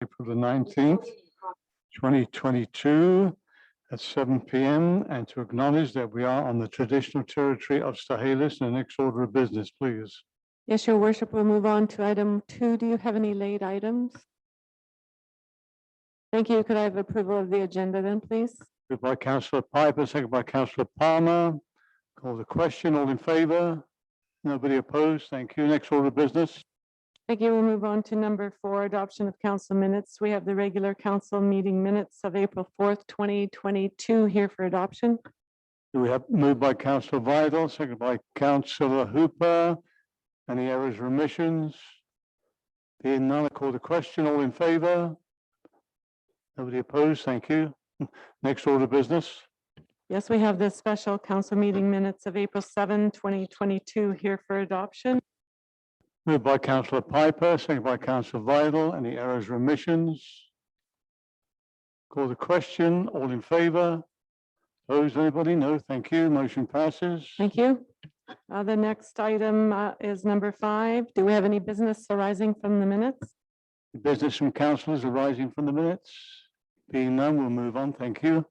April the 19th, 2022 at 7 p.m. and to acknowledge that we are on the traditional territory of Stahelis. The next order of business, please. Yes, Your Worship, we'll move on to item 2. Do you have any late items? Thank you. Could I have approval of the agenda then, please? Moved by Councillor Piper, second by Councillor Palmer. Call the question. All in favor? Nobody opposed? Thank you. Next order of business. Thank you. We'll move on to number 4, adoption of council minutes. We have the regular council meeting minutes of April 4th, 2022 here for adoption. We have moved by Councillor Vidal, second by Councillor Hooper. Any errors, remissions? Being none, I call the question. All in favor? Nobody opposed? Thank you. Next order of business. Yes, we have the special council meeting minutes of April 7, 2022 here for adoption. Moved by Councillor Piper, second by Councillor Vidal. Any errors, remissions? Call the question. All in favor? Opposed? Anybody? No. Thank you. Motion passes. Thank you. The next item is number 5. Do we have any business arising from the minutes? Business from councillors arising from the minutes? Being none, we'll move on. Thank you.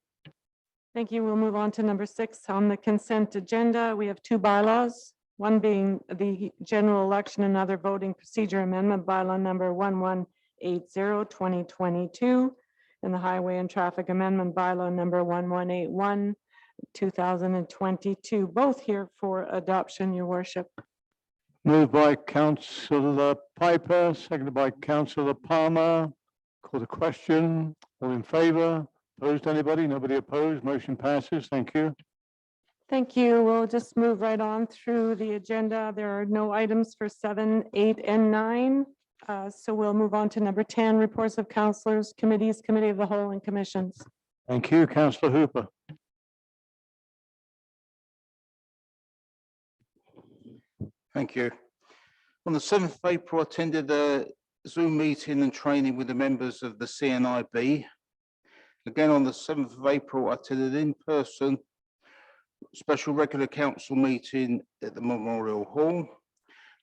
Thank you. We'll move on to number 6 on the consent agenda. We have 2 bylaws, one being the general election and other voting procedure amendment bylaw number 1180/2022 and the highway and traffic amendment bylaw number 1181/2022, both here for adoption, Your Worship. Moved by Councillor Piper, seconded by Councillor Palmer. Call the question. All in favor? Opposed? Anybody? Nobody opposed? Motion passes. Thank you. Thank you. We'll just move right on through the agenda. There are no items for 7, 8, and 9. So we'll move on to number 10, reports of councillors, committees, committee of the whole, and commissions. Thank you. Councillor Hooper. Thank you. On the 7th of April, I attended a Zoom meeting and training with the members of the CNIB. Again, on the 7th of April, I attended in-person special regular council meeting at the Memorial Hall.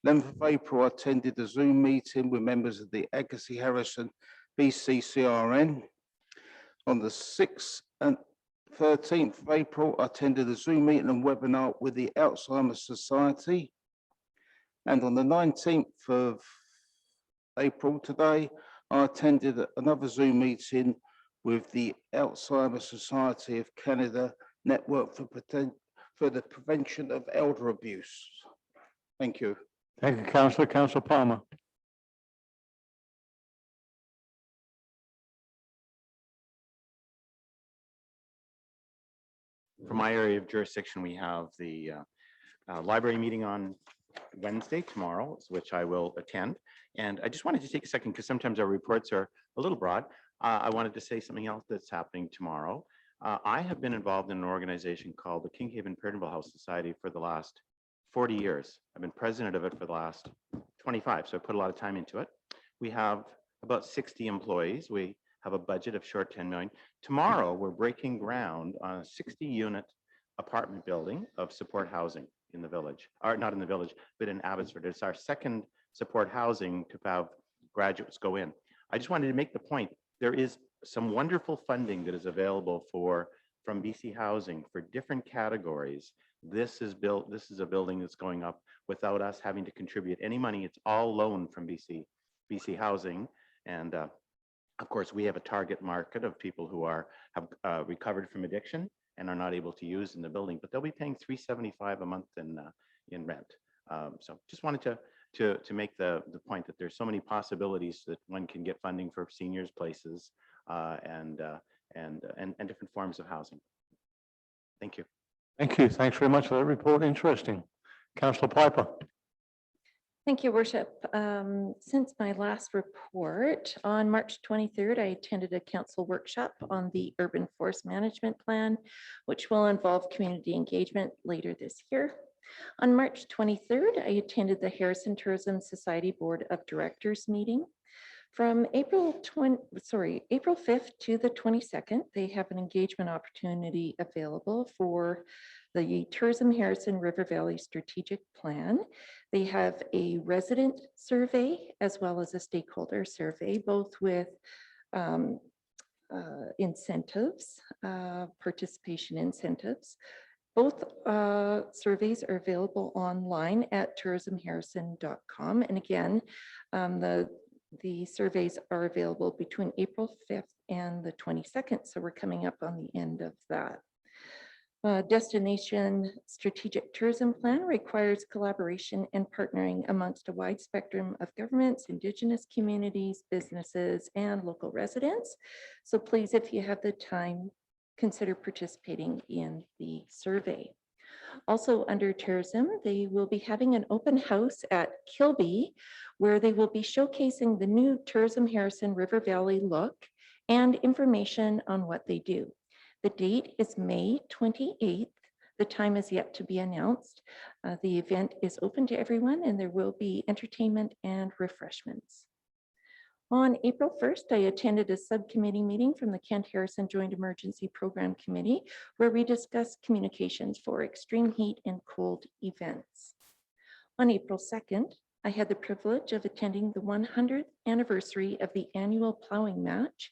11th of April, I attended the Zoom meeting with members of the Agassiz Harrison BCCRN. On the 6th and 13th of April, I attended a Zoom meeting and webinar with the Alzheimer's Society. And on the 19th of April today, I attended another Zoom meeting with the Alzheimer's Society of Canada Network for the Prevention of Elder Abuse. Thank you. Thank you, Councillor. Councillor Palmer. For my area of jurisdiction, we have the library meeting on Wednesday, tomorrow, which I will attend. And I just wanted to take a second because sometimes our reports are a little broad. I wanted to say something else that's happening tomorrow. I have been involved in an organization called the Kinghaven Pertonville House Society for the last 40 years. I've been president of it for the last 25, so I put a lot of time into it. We have about 60 employees. We have a budget of short 10 million. Tomorrow, we're breaking ground on a 60-unit apartment building of support housing in the village, or not in the village, but in Abbotsford. It's our second support housing to have graduates go in. I just wanted to make the point, there is some wonderful funding that is available from BC Housing for different categories. This is a building that's going up without us having to contribute any money. It's all loaned from BC Housing. And of course, we have a target market of people who have recovered from addiction and are not able to use in the building, but they'll be paying $375 a month in rent. So just wanted to make the point that there's so many possibilities that one can get funding for seniors places and different forms of housing. Thank you. Thank you. Thanks very much for that report. Interesting. Councillor Piper. Thank you, Worship. Since my last report on March 23rd, I attended a council workshop on the Urban Forest Management Plan, which will involve community engagement later this year. On March 23rd, I attended the Harrison Tourism Society Board of Directors meeting. From April 5th to the 22nd, they have an engagement opportunity available for the Tourism Harrison River Valley Strategic Plan. They have a resident survey as well as a stakeholder survey, both with incentives, participation incentives. Both surveys are available online at tourismharrison.com. And again, the surveys are available between April 5th and the 22nd. So we're coming up on the end of that. Destination Strategic Tourism Plan requires collaboration and partnering amongst a wide spectrum of governments, Indigenous communities, businesses, and local residents. So please, if you have the time, consider participating in the survey. Also under tourism, they will be having an open house at Kilby, where they will be showcasing the new Tourism Harrison River Valley look and information on what they do. The date is May 28th. The time is yet to be announced. The event is open to everyone and there will be entertainment and refreshments. On April 1st, I attended a subcommittee meeting from the Kent Harrison Joint Emergency Program Committee, where we discussed communications for extreme heat and cold events. On April 2nd, I had the privilege of attending the 100th anniversary of the annual Plowing match.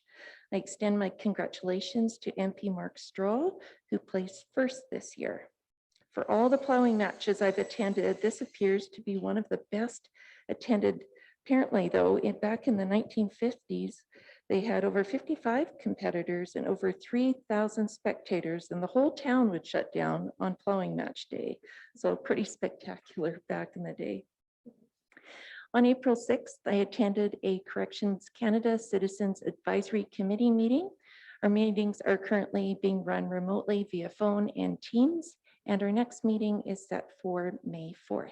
I extend my congratulations to MP Mark Stroll, who placed first this year. For all the plowing matches I've attended, this appears to be one of the best attended. Apparently, though, back in the 1950s, they had over 55 competitors and over 3,000 spectators, and the whole town would shut down on plowing match day. So pretty spectacular back in the day. On April 6th, I attended a Corrections Canada Citizens Advisory Committee meeting. Our meetings are currently being run remotely via phone and Teams, and our next meeting is set for May 4th.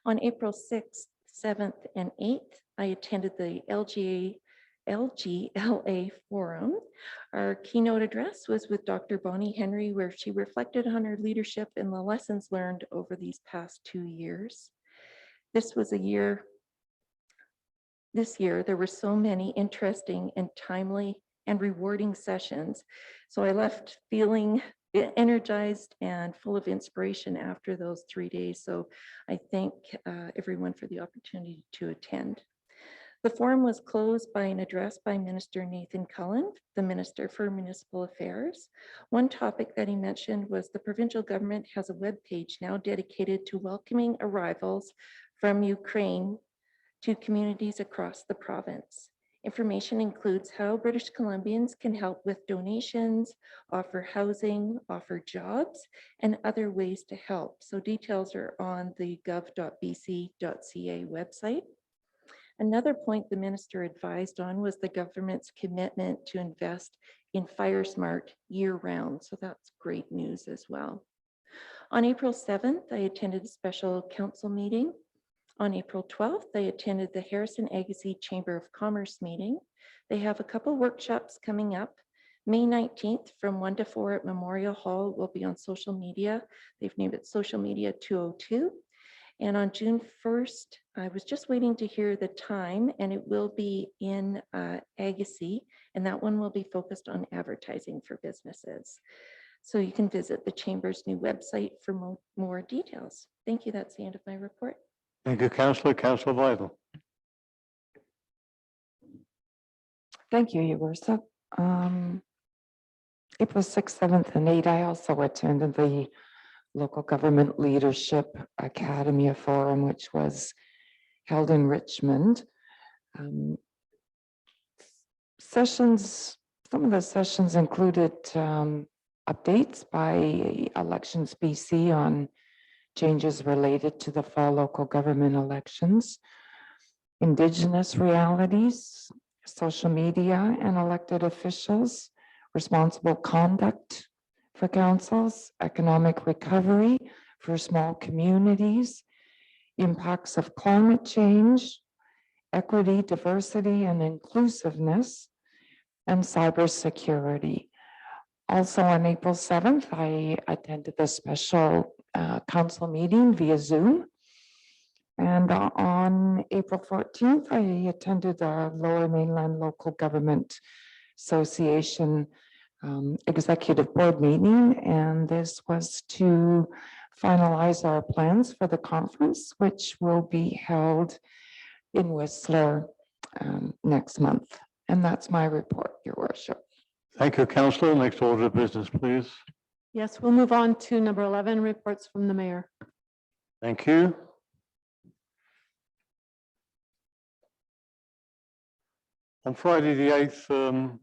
On April 6th, 7th, and 8th, I attended the LGLA Forum. Our keynote address was with Dr. Bonnie Henry, where she reflected on her leadership and the lessons learned over these past 2 years. This year, there were so many interesting and timely and rewarding sessions. So I left feeling energized and full of inspiration after those 3 days. So I thank everyone for the opportunity to attend. The forum was closed by an address by Minister Nathan Cullen, the Minister for Municipal Affairs. One topic that he mentioned was the provincial government has a web page now dedicated to welcoming arrivals from Ukraine to communities across the province. Information includes how British Columbians can help with donations, offer housing, offer jobs, and other ways to help. So details are on the gov.bc.ca website. Another point the minister advised on was the government's commitment to invest in Fire Smart year-round. So that's great news as well. On April 7th, I attended a special council meeting. On April 12th, I attended the Harrison Agassiz Chamber of Commerce meeting. They have a couple workshops coming up. May 19th from 1 to 4 at Memorial Hall will be on social media. They've named it Social Media 202. And on June 1st, I was just waiting to hear the time, and it will be in Agassiz, and that one will be focused on advertising for businesses. So you can visit the Chamber's new website for more details. Thank you. That's the end of my report. Thank you, Councillor. Councillor Vital. Thank you, Your Worship. April 6th, 7th, and 8th, I also attended the Local Government Leadership Academy Forum, which was held in Richmond. Some of the sessions included updates by Elections BC on changes related to the fall local government elections, Indigenous realities, social media and elected officials, responsible conduct for councils, economic recovery for small communities, impacts of climate change, equity, diversity and inclusiveness, and cybersecurity. Also on April 7th, I attended the special council meeting via Zoom. And on April 14th, I attended the Lower Mainland Local Government Association Executive Board meeting, and this was to finalize our plans for the conference, which will be held in Whistler next month. And that's my report, Your Worship. Thank you, Councillor. Next order of business, please. Yes, we'll move on to number 11, reports from the mayor. Thank you. On Friday, the 8th,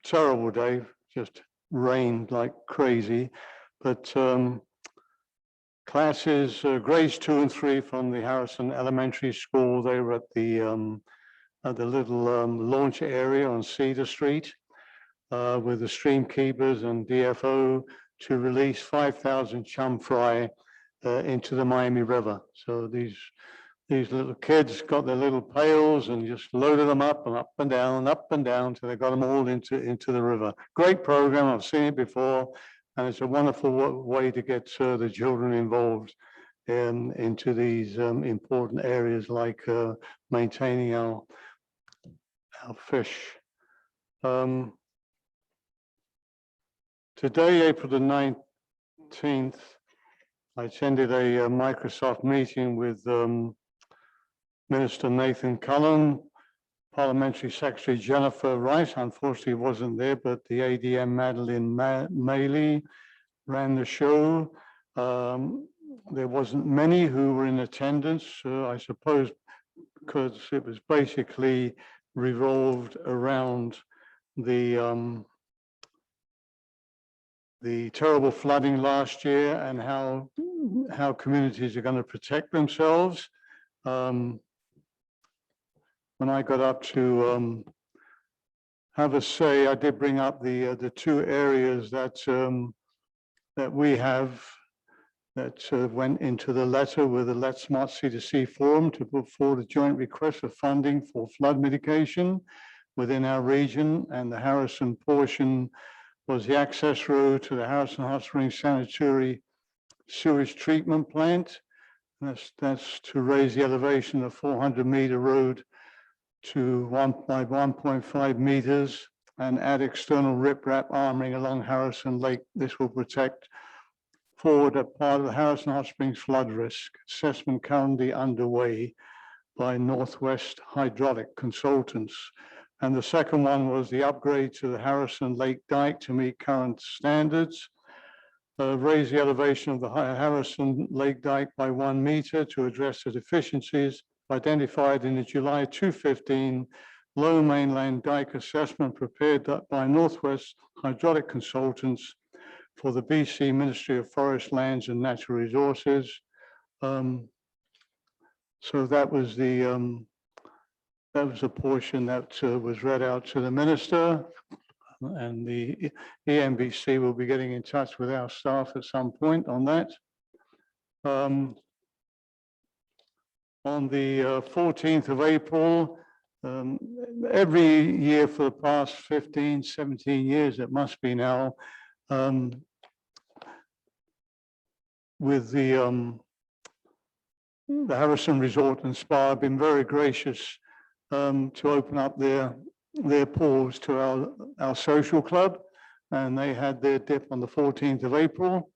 terrible day, just rained like crazy, but classes, grades 2 and 3 from the Harrison Elementary School, they were at the little launch area on Cedar Street with the stream keepers and DFO to release 5,000 chum fry into the Miami River. So these little kids got their little pails and just loaded them up and down till they got them all into the river. Great program. I've seen it before, and it's a wonderful way to get the children involved into these important areas like maintaining our fish. Today, April the 19th, I attended a Microsoft meeting with Minister Nathan Cullen, Parliamentary Secretary Jennifer Rice, unfortunately wasn't there, but the ADM Madeline Maley ran the show. There wasn't many who were in attendance, I suppose, because it was basically revolved around the terrible flooding last year and how communities are going to protect themselves. When I got up to have a say, I did bring up the two areas that we have that went into the letter with the Let's Smart C2C Forum to put forward a joint request for funding for flood mitigation within our region, and the Harrison portion was the access road to the Harrison Hot Springs Sanitary Sewage Treatment Plant. That's to raise the elevation of 400-meter road to 1.5 meters and add external riprap armoring along Harrison Lake. This will protect forward a part of the Harrison Hot Springs flood risk assessment currently underway by Northwest Hydraulic Consultants. And the second one was the upgrade to the Harrison Lake Dike to meet current standards. Raise the elevation of the Harrison Lake Dike by 1 meter to address the deficiencies identified in the July 2015 Low Mainland Dike Assessment prepared by Northwest Hydraulic Consultants for the BC Ministry of Forest, Lands and Natural Resources. So that was the portion that was read out to the minister, and the EMBC will be getting in touch with our staff at some point on that. On the 14th of April, every year for the past 15, 17 years, it must be now, with the Harrison Resort and Spa have been very gracious to open up their pools to our social club, and they had their dip on the 14th of April,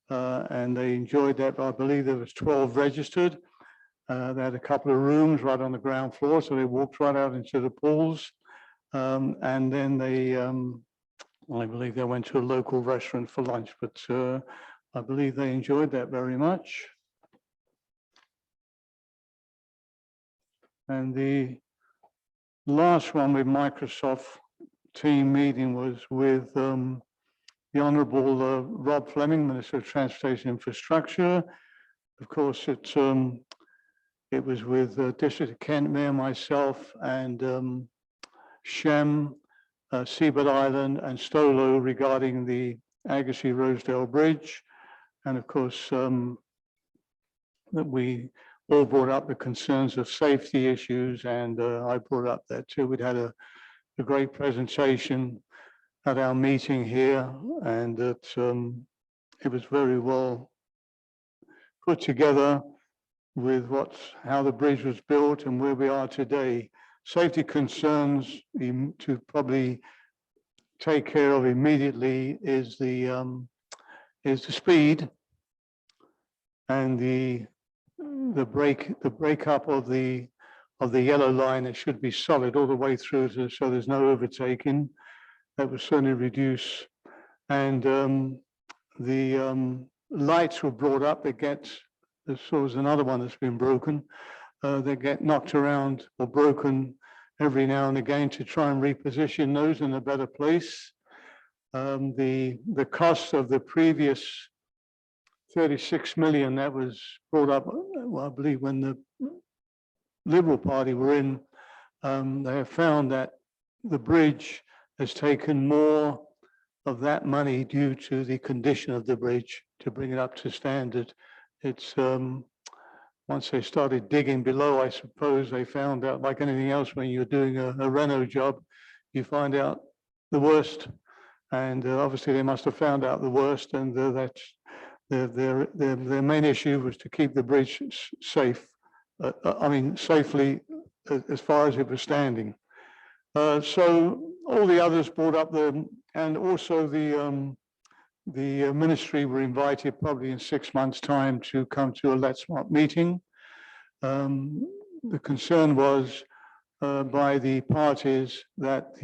and they enjoyed that. I believe there was 12 registered. They had a couple of rooms right on the ground floor, so they walked right out into the pools, and then they, I believe they went to a local restaurant for lunch, but I believe they enjoyed that very much. And the last one with Microsoft team meeting was with the Honourable Rob Fleming, Minister of Transportation Infrastructure. Of course, it was with District of Kent Mayor, myself, and Shem, Seabird Island, and Stolo regarding the Agassiz-Rosedale Bridge. And of course, that we all brought up the concerns of safety issues, and I brought up that too. We'd had a great presentation at our meeting here, and that it was very well put together. with how the bridge was built and where we are today. Safety concerns to probably take care of immediately is the speed and the breakup of the yellow line. It should be solid all the way through so there's no overtaking. That would certainly reduce. And the lights were brought up. So was another one that's been broken. They get knocked around or broken every now and again to try and reposition those in a better place. The cost of the previous 36 million that was brought up, well, I believe when the Liberal Party were in, they have found that the bridge has taken more of that money due to the condition of the bridge to bring it up to standard. It's once they started digging below, I suppose they found out, like anything else, when you're doing a reno job, you find out the worst. And obviously they must have found out the worst, and that's their main issue was to keep the bridge safe. Safely as far as it was standing. So all the others brought up and also the ministry were invited probably in 6 months' time to come to a Let's Smart meeting. The concern was by the parties that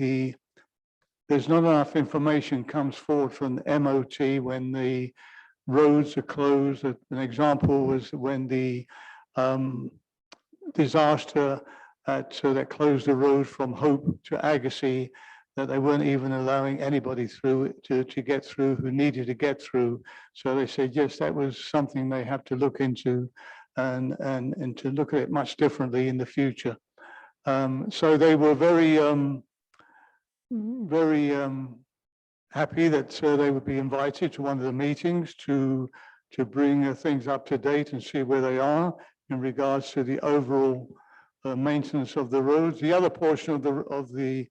there's not enough information comes forward from the MOT when the roads are closed. An example was when the disaster that closed the road from Hope to Agassiz, that they weren't even allowing anybody through to get through who needed to get through. So they said, yes, that was something they have to look into and to look at it much differently in the future. So they were very happy that they would be invited to one of the meetings to bring things up to date and see where they are in regards to the overall maintenance of the roads. The other portion of the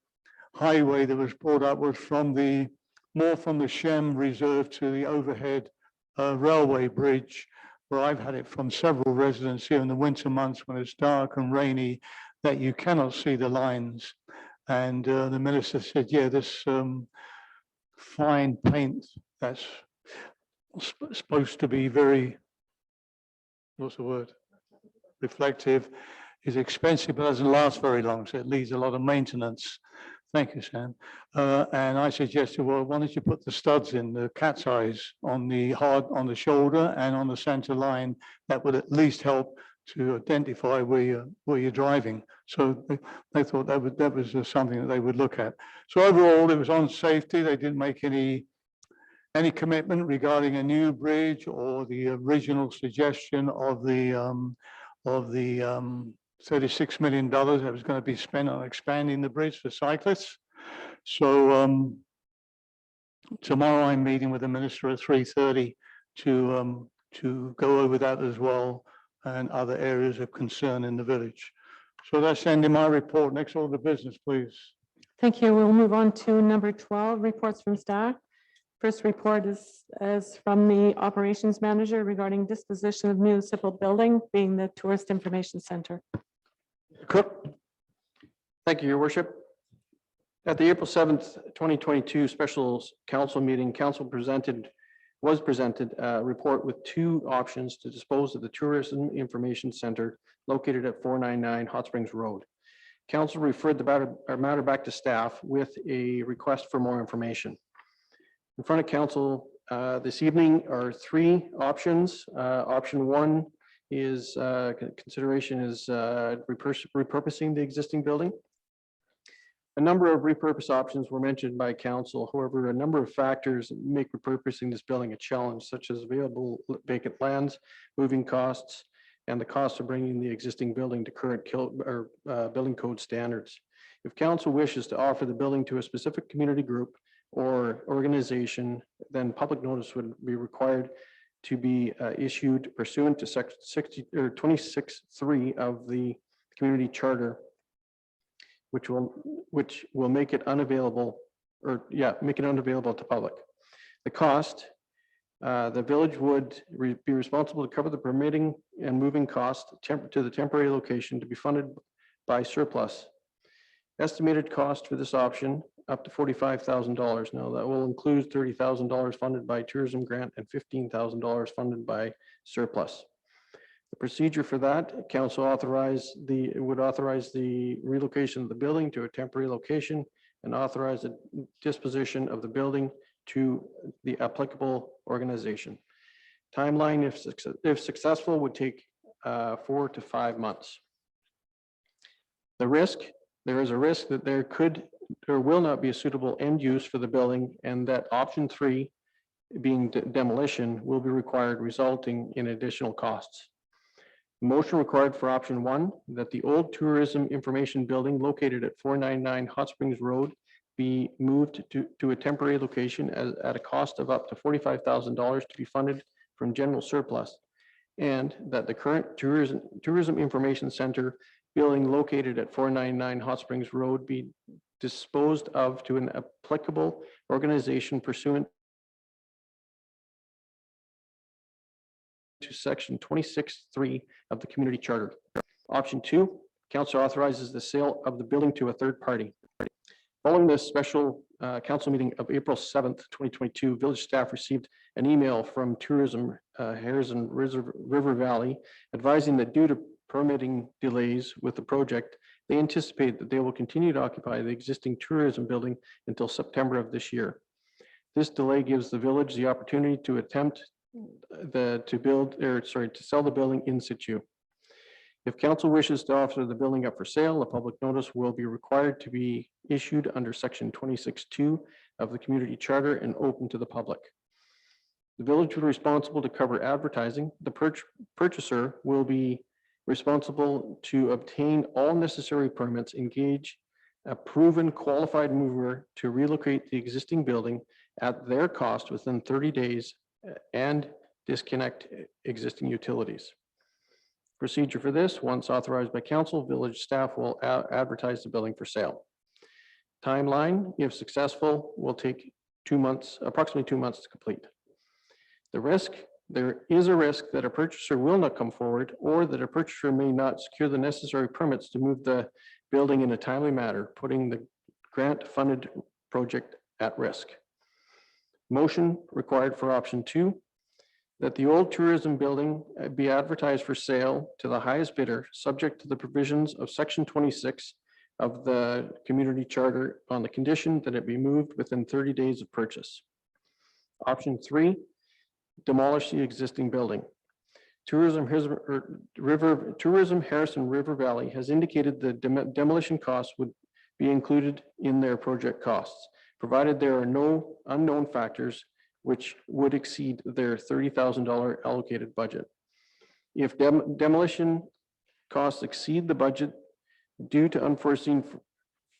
highway that was brought up was more from the Shem Reserve to the overhead railway bridge, where I've had it from several residents here in the winter months when it's dark and rainy, that you cannot see the lines. And the minister said, yeah, this fine paint that's supposed to be very, what's the word? Reflective, is expensive, but doesn't last very long, so it needs a lot of maintenance. Thank you, Sam. And I suggested, well, why don't you put the studs in, the cat's eyes on the shoulder and on the center line? That would at least help to identify where you're driving. So they thought that was something that they would look at. So overall, it was on safety. They didn't make any commitment regarding a new bridge or the original suggestion of the $36 million that was going to be spent on expanding the bridge for cyclists. So tomorrow I'm meeting with the minister at 3:30 to go over that as well and other areas of concern in the village. So that's ending my report. Next order of business, please. Thank you. We'll move on to number 12, reports from staff. First report is from the operations manager regarding disposition of municipal building, being the Tourist Information Center. Cook. Thank you, Your Worship. At the April 7th, 2022 special council meeting, council was presented a report with two options to dispose of the Tourism Information Center located at 499 Hot Springs Road. Council referred the matter back to staff with a request for more information. In front of council this evening are three options. Option one is consideration is repurposing the existing building. A number of repurpose options were mentioned by council. However, a number of factors make repurposing this building a challenge, such as available vacant lands, moving costs, and the cost of bringing the existing building to current building code standards. If council wishes to offer the building to a specific community group or organization, then public notice would be required to be issued pursuant to section 26(3) of the community charter, which will make it unavailable to public. The cost The village would be responsible to cover the permitting and moving cost to the temporary location to be funded by surplus. Estimated cost for this option up to $45,000. Now that will include $30,000 funded by tourism grant and $15,000 funded by surplus. The procedure for that, council would authorize the relocation of the building to a temporary location and authorize the disposition of the building to the applicable organization. Timeline, if successful, would take 4 to 5 months. The risk, there is a risk that there will not be a suitable end use for the building, and that option 3, being demolition, will be required, resulting in additional costs. Motion required for option 1, that the old tourism information building located at 499 Hot Springs Road be moved to a temporary location at a cost of up to $45,000 to be funded from general surplus, and that the current tourism information center building located at 499 Hot Springs Road be disposed of to an applicable organization pursuant to section 26(3) of the community charter. Option 2, council authorizes the sale of the building to a third party. Following this special council meeting of April 7th, 2022, village staff received an email from Tourism Harrison River Valley advising that due to permitting delays with the project, they anticipate that they will continue to occupy the existing tourism building until September of this year. This delay gives the village the opportunity to attempt to sell the building in situ. If council wishes to offer the building up for sale, a public notice will be required to be issued under section 26(2) of the community charter and open to the public. The village will be responsible to cover advertising. The purchaser will be responsible to obtain all necessary permits, engage a proven qualified mover to relocate the existing building at their cost within 30 days and disconnect existing utilities. Procedure for this, once authorized by council, village staff will advertise the building for sale. Timeline, if successful, will take 2 months, approximately 2 months to complete. The risk, there is a risk that a purchaser will not come forward, or that a purchaser may not secure the necessary permits to move the building in a timely manner, putting the grant-funded project at risk. Motion required for option 2, that the old tourism building be advertised for sale to the highest bidder, subject to the provisions of section 26 of the community charter, on the condition that it be moved within 30 days of purchase. Option 3, demolish the existing building. Tourism Harrison River Valley has indicated the demolition costs would be included in their project costs, provided there are no unknown factors which would exceed their $30,000 allocated budget. If demolition costs exceed the budget due to unforeseen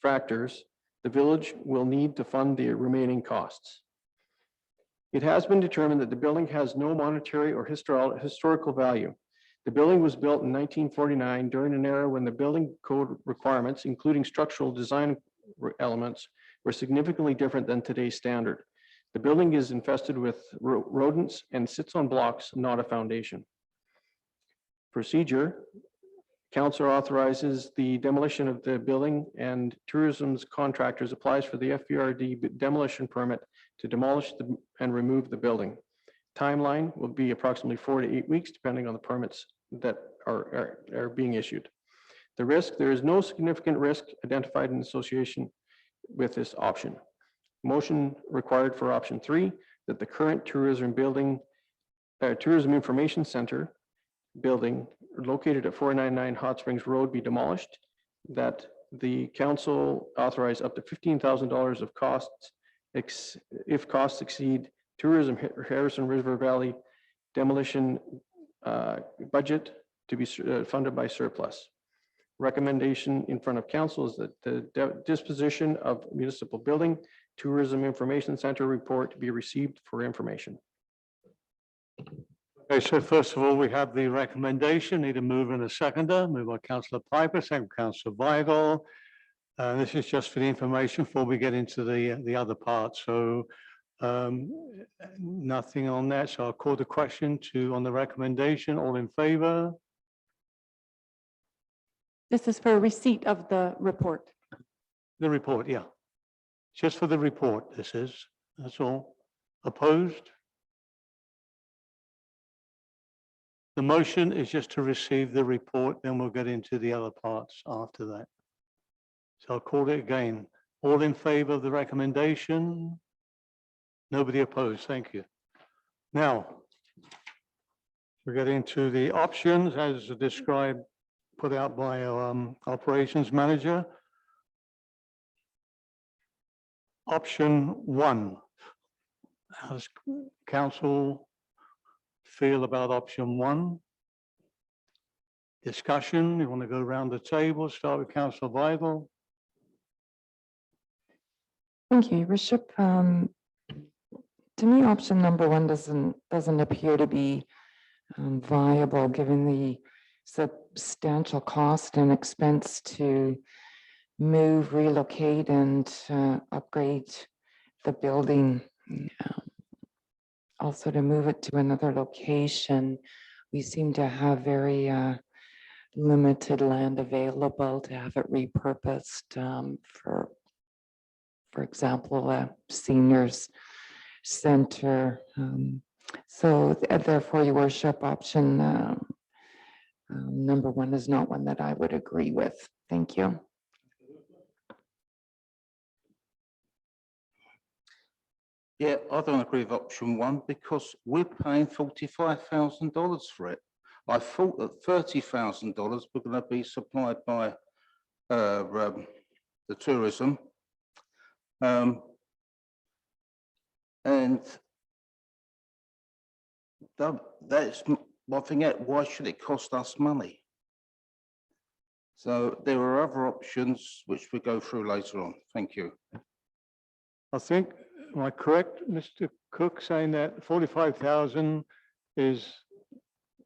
factors, the village will need to fund the remaining costs. It has been determined that the building has no monetary or historical value. The building was built in 1949 during an era when the building code requirements, including structural design elements, were significantly different than today's standard. The building is infested with rodents and sits on blocks, not a foundation. Procedure, council authorizes the demolition of the building, and tourism's contractors applies for the FBRD demolition permit to demolish and remove the building. Timeline will be approximately 4 to 8 weeks, depending on the permits that are being issued. The risk, there is no significant risk identified in association with this option. Motion required for option 3, that the current tourism information center building located at 499 Hot Springs Road be demolished, that the council authorize up to $15,000 of costs if costs exceed Tourism Harrison River Valley demolition budget to be funded by surplus. Recommendation in front of council is that the disposition of municipal building tourism information center report be received for information. Okay, so first of all, we have the recommendation. Need a mover and a seconder. Moved by Councillor Piper, second Councillor Weigel. This is just for the information before we get into the other part. So Nothing on that, so I'll call the question on the recommendation. All in favor? This is for receipt of the report. The report, yeah. Just for the report, that's all. Opposed? The motion is just to receive the report, then we'll get into the other parts after that. So I'll call it again. All in favor of the recommendation? Nobody opposed, thank you. Now, we get into the options as described, put out by our operations manager. Option 1. How does council feel about option 1? Discussion, you want to go around the table, start with Councillor Vidal. Thank you, Your Worship. To me, option number 1 doesn't appear to be viable, given the substantial cost and expense to move, relocate, and upgrade the building. Also, to move it to another location, we seem to have very limited land available to have it repurposed for example, a seniors center. So therefore, Your Worship, option number 1 is not one that I would agree with. Thank you. Yeah, I don't agree with option 1 because we're paying $45,000 for it. I thought that $30,000 were going to be supplied by the tourism. And that's one thing. Why should it cost us money? So there are other options which we go through later on. Thank you. I think, am I correct, Mr. Cook, saying that 45,000 is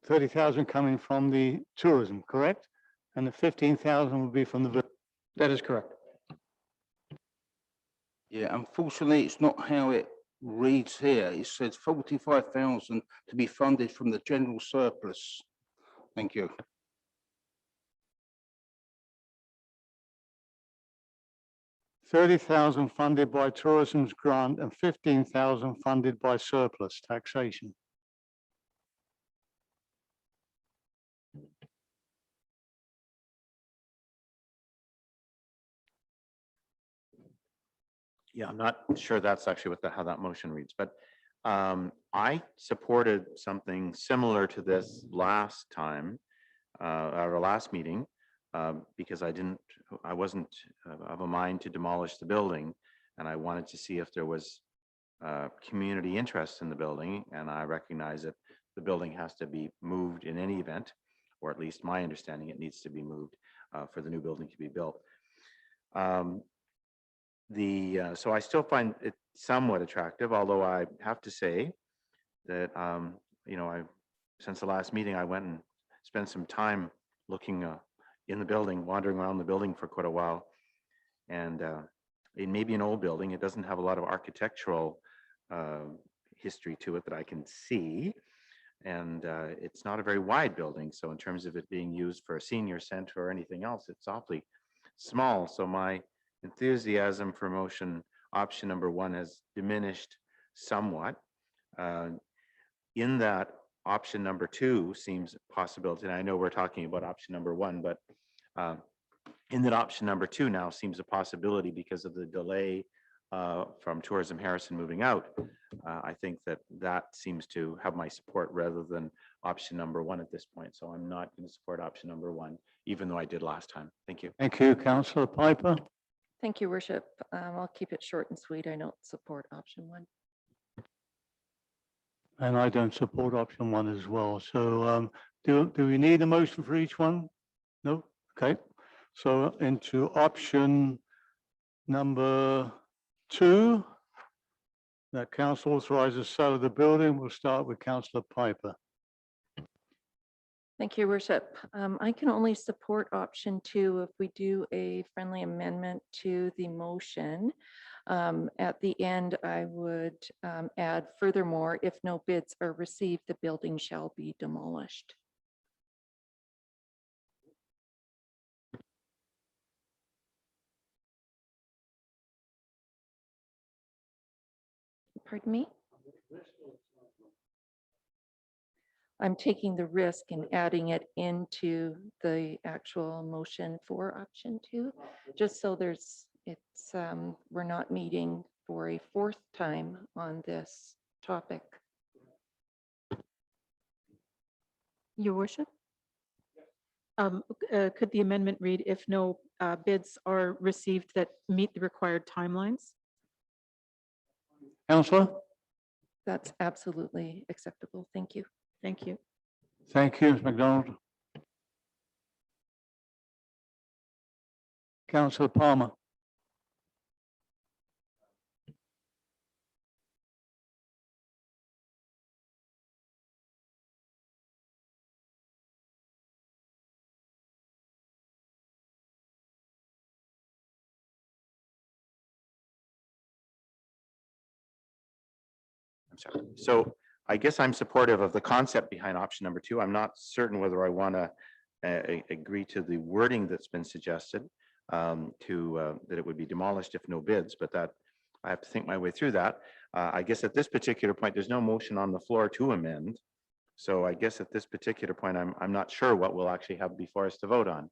30,000 coming from the tourism, correct? And the 15,000 will be from the. That is correct. Yeah, unfortunately, it's not how it reads here. It says 45,000 to be funded from the general surplus. Thank you. $30,000 funded by tourism's grant and 15,000 funded by surplus taxation. Yeah, I'm not sure that's actually how that motion reads, but I supported something similar to this last time, our last meeting, because I wasn't of a mind to demolish the building, and I wanted to see if there was community interest in the building, and I recognize that the building has to be moved in any event, or at least my understanding, it needs to be moved for the new building to be built. So I still find it somewhat attractive, although I have to say that, since the last meeting, I went and spent some time looking in the building, wandering around the building for quite a while. And it may be an old building. It doesn't have a lot of architectural history to it that I can see. And it's not a very wide building. So in terms of it being used for a senior center or anything else, it's awfully small. So my enthusiasm for option number 1 has diminished somewhat. In that, option number 2 seems a possibility. And I know we're talking about option number 1, but in that option number 2 now seems a possibility because of the delay from Tourism Harrison moving out. I think that seems to have my support rather than option number 1 at this point. So I'm not going to support option number 1, even though I did last time. Thank you. Thank you, Councillor Piper. Thank you, Worship. I'll keep it short and sweet. I don't support option 1. And I don't support option 1 as well. So do we need a motion for each one? No? Okay. So into option number 2, that council authorizes sale of the building. We'll start with Councillor Piper. Thank you, Worship. I can only support option 2 if we do a friendly amendment to the motion. At the end, I would add furthermore, if no bids are received, the building shall be demolished. Pardon me? I'm taking the risk and adding it into the actual motion for option 2, just so we're not meeting for a 4th time on this topic. Your worship? Could the amendment read, if no bids are received that meet the required timelines? Counselor? That's absolutely acceptable. Thank you. Thank you. Thank you, Ms. McDonald. Councillor Palmer. I'm sorry. So I guess I'm supportive of the concept behind option number 2. I'm not certain whether I want to agree to the wording that's been suggested that it would be demolished if no bids, but that I have to think my way through that. I guess at this particular point, there's no motion on the floor to amend. So I guess at this particular point, I'm not sure what we'll actually have before us to vote on.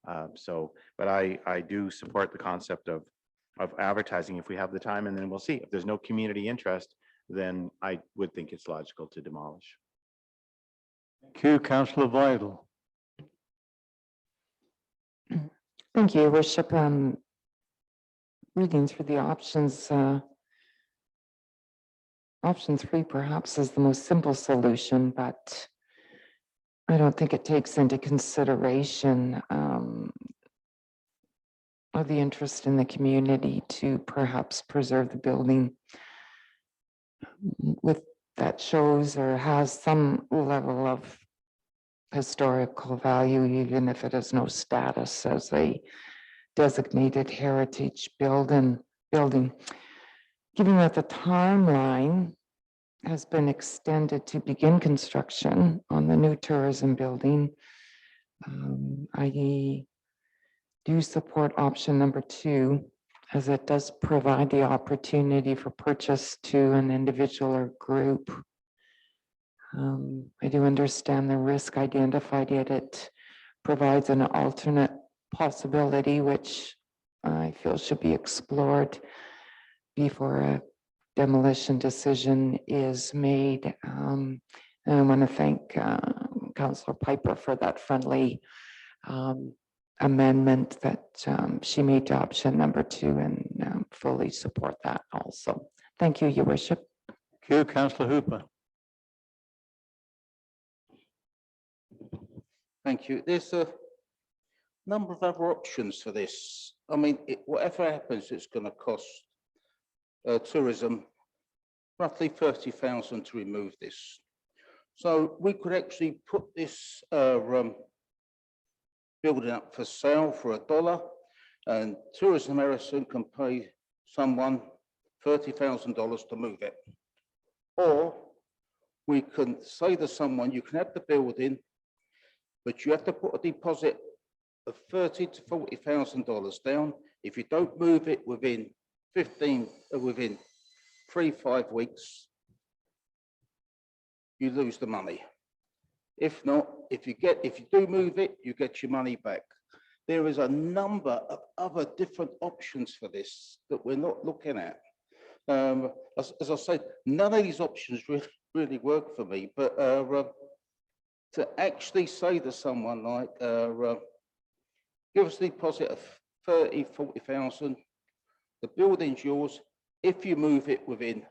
But I do support the concept of advertising if we have the time, and then we'll see. If there's no community interest, then I would think it's logical to demolish. Thank you, Councillor Vidal. Thank you, Your Worship. Reading through the options, option 3 perhaps is the most simple solution, but I don't think it takes into consideration of the interest in the community to perhaps preserve the building with that shows or has some level of historical value, even if it has no status as a designated heritage building. Given that the timeline has been extended to begin construction on the new tourism building, I do support option number 2, as it does provide the opportunity for purchase to an individual or group. I do understand the risk identified, yet it provides an alternate possibility, which I feel should be explored before a demolition decision is made. And I want to thank Councillor Piper for that friendly amendment that she made to option number 2, and fully support that also. Thank you, Your Worship. Thank you, Councillor Hooper. Thank you. There's a number of other options for this. I mean, whatever happens, it's going to cost tourism roughly 30,000 to remove this. So we could actually put this building up for sale for $1, and Tourism Harrison can pay someone $30,000 to move it. Or we can say to someone, you can have the building, but you have to put a deposit of $30,000 to $40,000 down. If you don't move it within 3-5 weeks, you lose the money. If not, if you do move it, you get your money back. There is a number of other different options for this that we're not looking at. As I said, none of these options really work for me, but to actually say to someone like, give us a deposit of 30,000, 40,000, the building's yours. If you move it within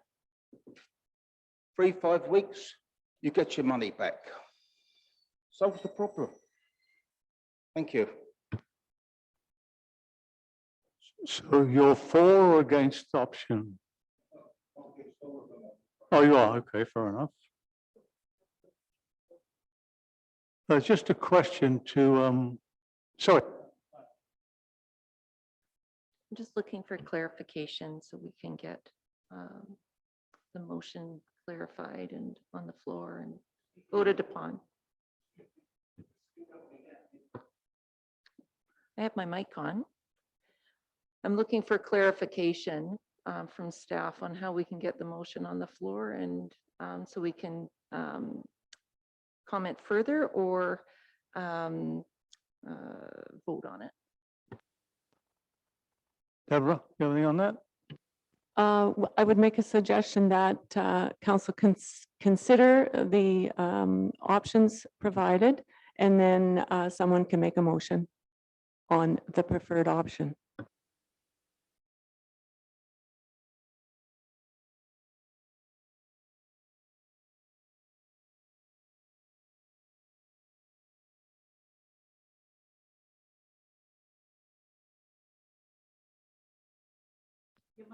3-5 weeks, you get your money back. Solves the problem. Thank you. So you're for or against option? Oh, you are, okay, fair enough. Just a question to, sorry. just looking for clarification so we can get the motion clarified and on the floor and voted upon. I have my mic on. I'm looking for clarification from staff on how we can get the motion on the floor and so we can comment further or vote on it. Deborah, you have anything on that? I would make a suggestion that council consider the options provided, and then someone can make a motion on the preferred option.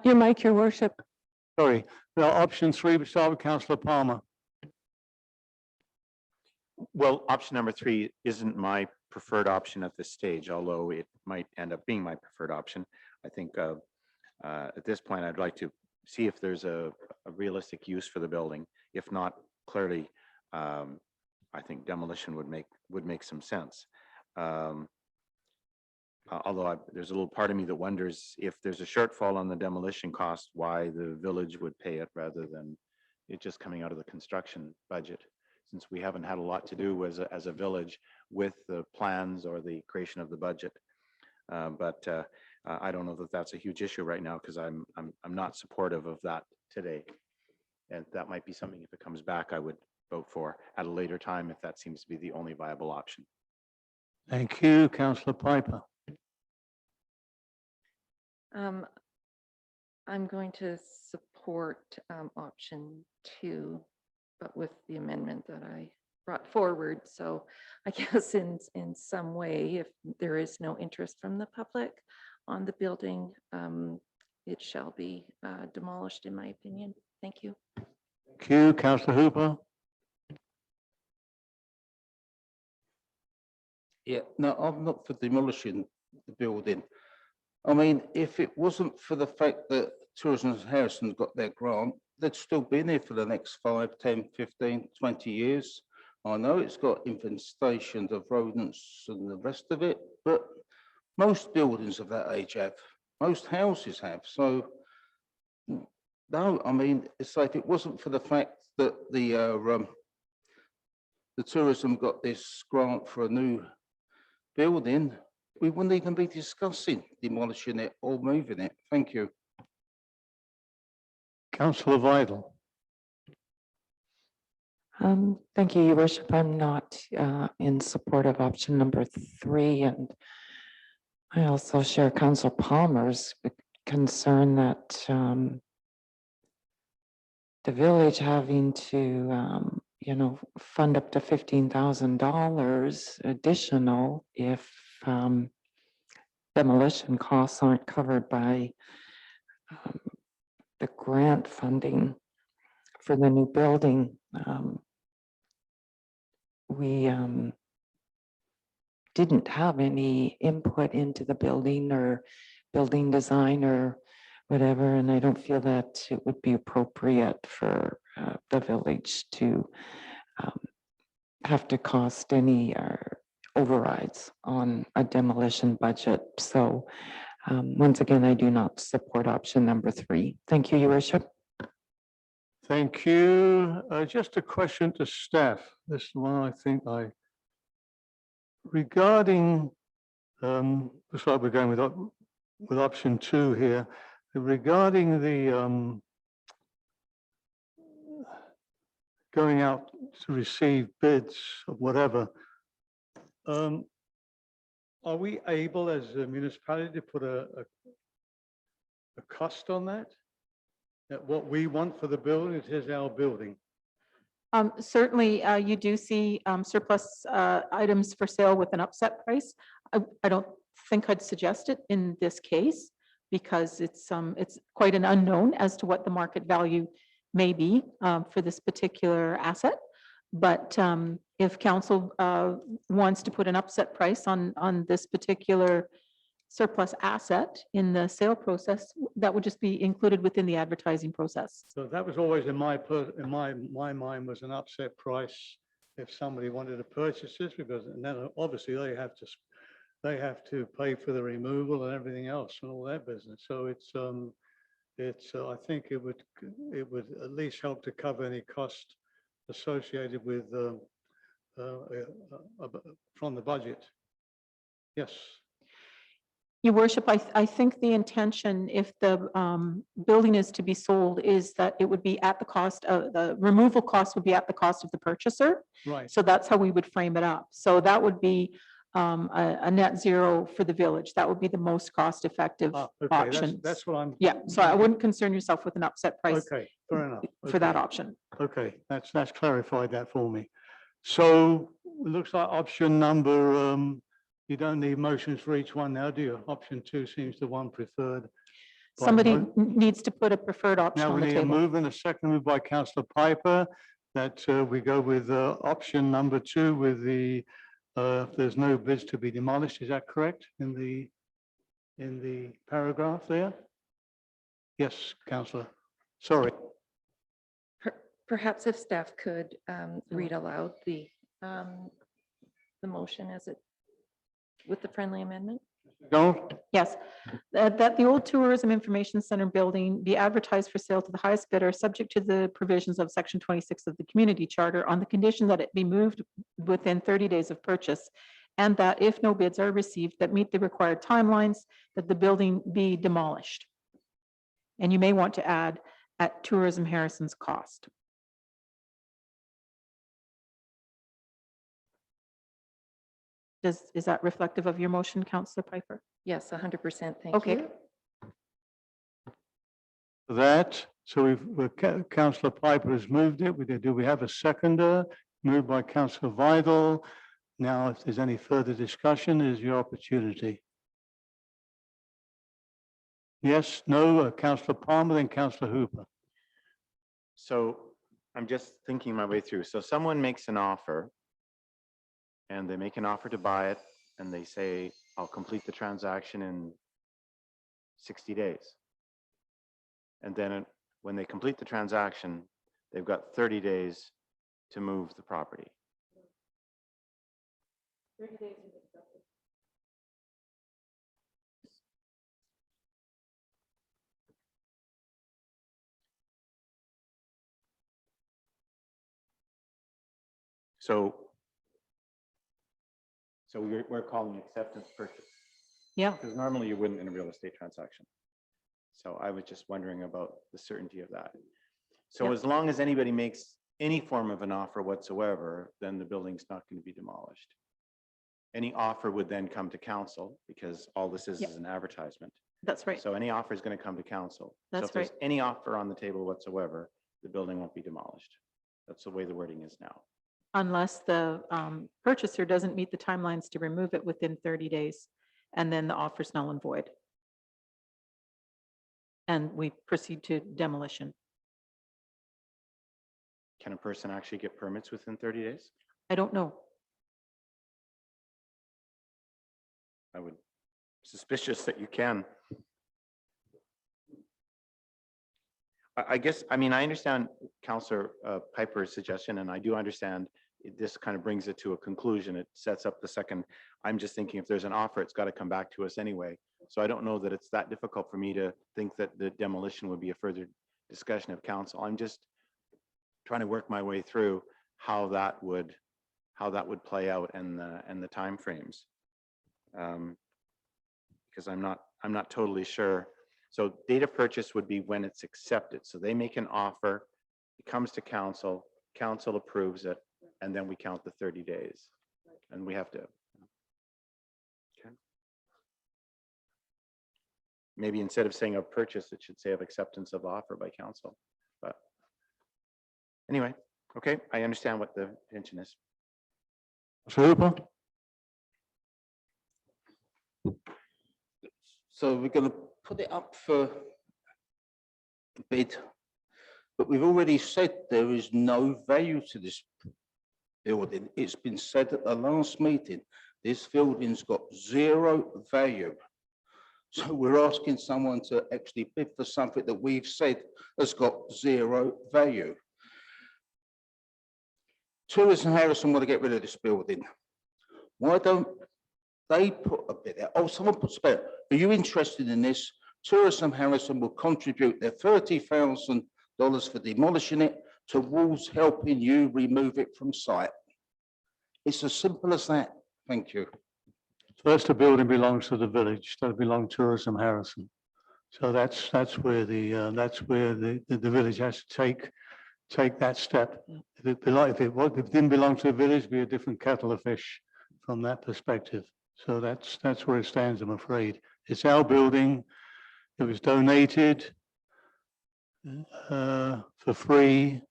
Your mic, your worship. Sorry, well, option 3, we start with Councillor Palmer. Well, option number 3 isn't my preferred option at this stage, although it might end up being my preferred option. I think at this point, I'd like to see if there's a realistic use for the building. If not, clearly, I think demolition would make some sense. Although there's a little part of me that wonders if there's a shortfall on the demolition cost, why the village would pay it rather than it just coming out of the construction budget, since we haven't had a lot to do as a village with the plans or the creation of the budget. But I don't know that that's a huge issue right now because I'm not supportive of that today. And that might be something, if it comes back, I would vote for at a later time if that seems to be the only viable option. Thank you, Councillor Piper. I'm going to support option 2, but with the amendment that I brought forward. So I guess in some way, if there is no interest from the public on the building, it shall be demolished, in my opinion. Thank you. Thank you, Councillor Hooper. Yeah, no, I'm not for demolishing the building. I mean, if it wasn't for the fact that Tourism Harrison's got their grant, they'd still been here for the next 5, 10, 15, 20 years. I know it's got infestations of rodents and the rest of it, but most buildings of that age have, most houses have. So, no, I mean, it's like if it wasn't for the fact that the tourism got this grant for a new building, we wouldn't even be discussing demolishing it or moving it. Thank you. Councillor Vidal. Thank you, Your Worship. I'm not in support of option number 3, and I also share Councillor Palmer's concern that the village having to, fund up to $15,000 additional if demolition costs aren't covered by the grant funding for the new building. We didn't have any input into the building or building design or whatever, and I don't feel that it would be appropriate for the village to have to cost any overrides on a demolition budget. So once again, I do not support option number 3. Thank you, Your Worship. Thank you. Just a question to staff. This one, I think regarding, looks like we're going with option 2 here. Regarding the going out to receive bids or whatever, are we able as a municipality to put a cost on that? That what we want for the building, it is our building. Certainly, you do see surplus items for sale with an upset price. I don't think I'd suggest it in this case because it's quite an unknown as to what the market value may be for this particular asset. But if council wants to put an upset price on this particular surplus asset in the sale process, that would just be included within the advertising process. So that was always in my mind was an upset price if somebody wanted to purchase this, because and then obviously they have to pay for the removal and everything else and all that business. So I think it would at least help to cover any cost associated with from the budget. Yes. Your worship, I think the intention, if the building is to be sold, is that it would be at the cost of, the removal cost would be at the cost of the purchaser. Right. So that's how we would frame it up. So that would be a net zero for the village. That would be the most cost-effective Okay, option. that's what I'm. Yeah, so I wouldn't concern yourself with an upset price Okay, fair enough. for that Okay. option. Okay, that's clarified that for me. So it looks like option number, you don't need motions for each one now, do you? Option 2 seems the one preferred. by Somebody mo- needs to put a preferred option Now on we the need a table. move and a second move by councillor Piper that we go with option number 2 with the, there's no bids to be demolished. Is that correct in the paragraph there? Yes, councillor. Sorry. Perhaps if staff could read aloud the motion as it, with the friendly amendment. Donald? Yes, that the old Tourism Information Center building be advertised for sale to the highest bidder, subject to the provisions of section 26 of the community charter, on the condition that it be moved within 30 days of purchase, and that if no bids are received that meet the required timelines, that the building be demolished. And you may want to add at Tourism Harrison's cost. Is that reflective of your motion, Councillor Piper? Yes, 100%. Thank Okay. you. That, so councillor Piper has moved it. Do we have a seconder? Moved by councillor Vidal. Now, if there's any further discussion, is your opportunity. Yes, no, councillor Palmer, then councillor Hooper. So I'm just thinking my way through. So someone makes an offer and they make an offer to buy it and they say, I'll complete the transaction in 60 days. And then when they complete the transaction, they've got 30 days to move the property. 30 days. So we're calling acceptance purchase. Yeah, Because normally you wouldn't in a real estate transaction. So I was just wondering about the certainty of that. So Yep. as long as anybody makes any form of an offer whatsoever, then the building's not going to be demolished. Any offer would then come to council because all this Yep. is an advertisement. that's right. So any offer is going to come to council. So That's if there's right. any offer on the table whatsoever, the building won't be demolished. That's the way the wording is now. Unless the purchaser doesn't meet the timelines to remove it within 30 days, and then the offer's null and void. And we proceed to demolition. Can a person actually get permits within 30 days? I don't know. I would suspicious that you can. I guess, I mean, I understand Councillor Piper's suggestion, and I do understand this kind of brings it to a conclusion. It sets up the second. I'm just thinking if there's an offer, it's got to come back to us anyway. So I don't know that it's that difficult for me to think that the demolition would be a further discussion of council. I'm just trying to work my way through how that would play out and the timeframes. Because I'm not totally sure. So date of purchase would be when it's accepted. So they make an offer, it comes to council, council approves it, and then we count the 30 days. And we have to. Okay. Maybe instead of saying of purchase, it should say of acceptance of offer by council. But anyway, okay, I understand what the intention is. Hooper? So we're going to put it up for bid, but we've already said there is no value to this building. It's been said at the last meeting, this building's got zero value. So we're asking someone to actually bid for something that we've said has got zero value. Tourism Harrison want to get rid of this building. Why don't they put a bid out? Oh, someone puts a bid out. Are you interested in this? Tourism Harrison will contribute their $30,000 for demolishing it towards helping you remove it from site. It's as simple as that. Thank you. First, the building belongs to the village, doesn't belong to Tourism Harrison. So that's where the village has to take that step. If it didn't belong to the village, it'd be a different kettle of fish from that perspective. So that's where it stands, I'm afraid. It's our building. It was donated for free,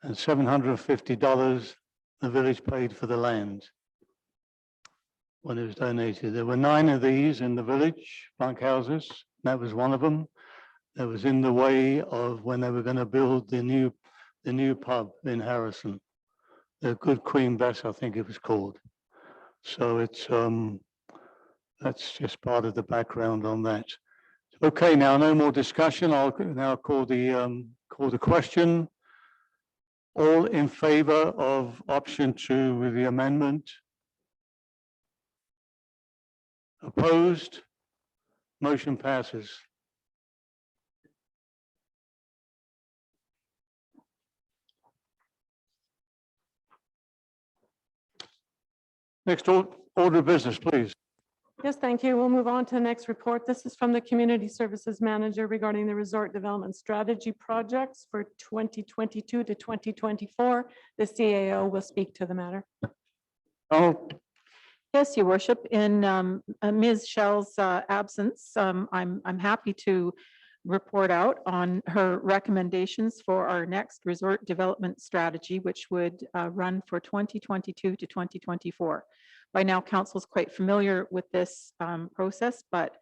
and $750 the village paid for the land when it was donated. There were 9 of these in the village, bunkhouses. That was one of them. That was in the way of when they were going to build the new pub in Harrison. The Good Queen Bess, I think it was called. So it's that's just part of the background on that. Okay, now no more discussion. I'll now call the question. All in favor of option 2 with the amendment? Opposed? Motion passes. Next order of business, please. Yes, thank you. We'll move on to the next report. This is from the Community Services Manager regarding the Resort Development Strategy projects for 2022 to 2024. The CAO will speak to the matter. Oh, Yes, Your Worship, in Ms. Shell's absence, I'm happy to report out on her recommendations for our next resort development strategy, which would run for 2022 to 2024. By now, council is quite familiar with this process, but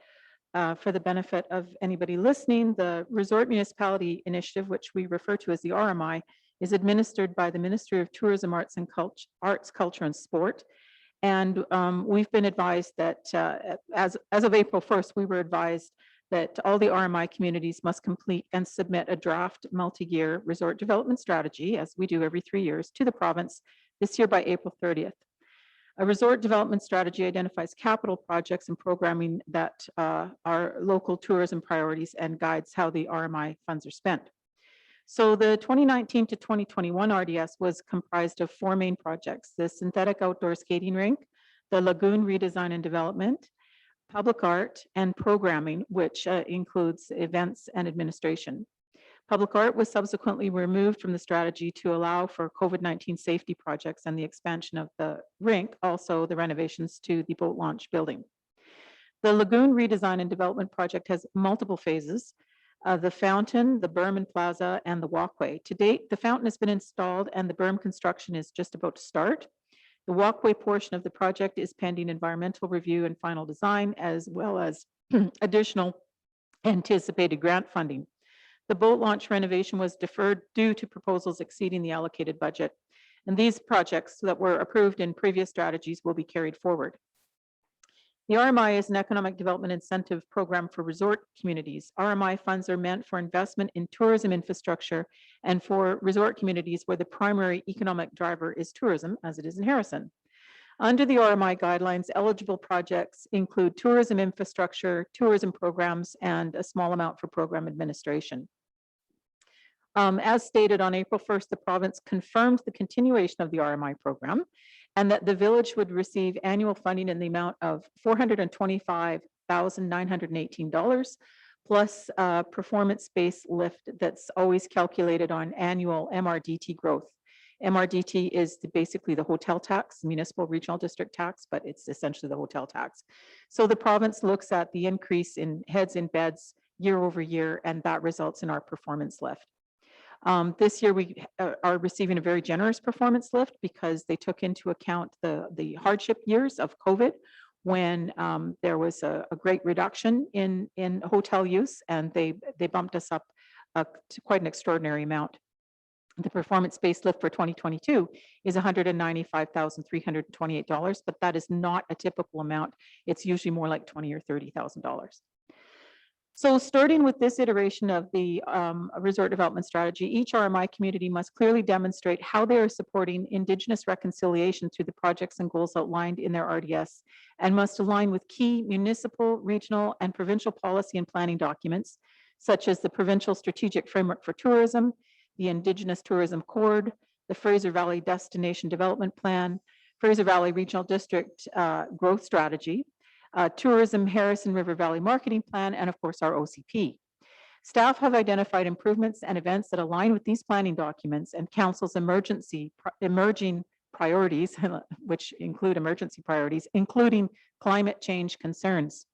for the benefit of anybody listening, the Resort Municipality Initiative, which we refer to as the RMI, is administered by the Ministry of Tourism, Arts, Culture, and Sport. And we've been advised that as of April 1st, we were advised that all the RMI communities must complete and submit a draft multi-year resort development strategy, as we do every 3 years, to the province this year by April 30th. A resort development strategy identifies capital projects and programming that are local tourism priorities and guides how the RMI funds are spent. So the 2019 to 2021 RDS was comprised of 4 main projects: the synthetic outdoor skating rink, the Lagoon redesign and development, public art, and programming, which includes events and administration. Public art was subsequently removed from the strategy to allow for COVID-19 safety projects and the expansion of the rink, also the renovations to the boat launch building. The Lagoon redesign and development project has multiple phases: the fountain, the berm and plaza, and the walkway. To date, the fountain has been installed and the berm construction is just about to start. The walkway portion of the project is pending environmental review and final design, as well as additional anticipated grant funding. The boat launch renovation was deferred due to proposals exceeding the allocated budget. And these projects that were approved in previous strategies will be carried forward. The RMI is an economic development incentive program for resort communities. RMI funds are meant for investment in tourism infrastructure and for resort communities where the primary economic driver is tourism, as it is in Harrison. Under the RMI guidelines, eligible projects include tourism infrastructure, tourism programs, and a small amount for program administration. As stated on April 1st, the province confirmed the continuation of the RMI program and that the village would receive annual funding in the amount of $425,918 plus performance-based lift that's always calculated on annual MRDT growth. MRDT is basically the hotel tax, municipal regional district tax, but it's essentially the hotel tax. So the province looks at the increase in heads in beds year over year, and that results in our performance lift. This year, we are receiving a very generous performance lift because they took into account the hardship years of COVID, when there was a great reduction in hotel use, and they bumped us up to quite an extraordinary amount. The performance-based lift for 2022 is $195,328, but that is not a typical amount. It's usually more like $20,000 or $30,000. So starting with this iteration of the resort development strategy, each RMI community must clearly demonstrate how they are supporting Indigenous reconciliation through the projects and goals outlined in their RDS, and must align with key municipal, regional, and provincial policy and planning documents, such as the Provincial Strategic Framework for Tourism, the Indigenous Tourism Accord, the Fraser Valley Destination Development Plan, Fraser Valley Regional District Growth Strategy, Tourism Harrison River Valley Marketing Plan, and of course our OCP. Staff have identified improvements and events that align with these planning documents and council's emerging priorities, which include emergency priorities, including climate change concerns.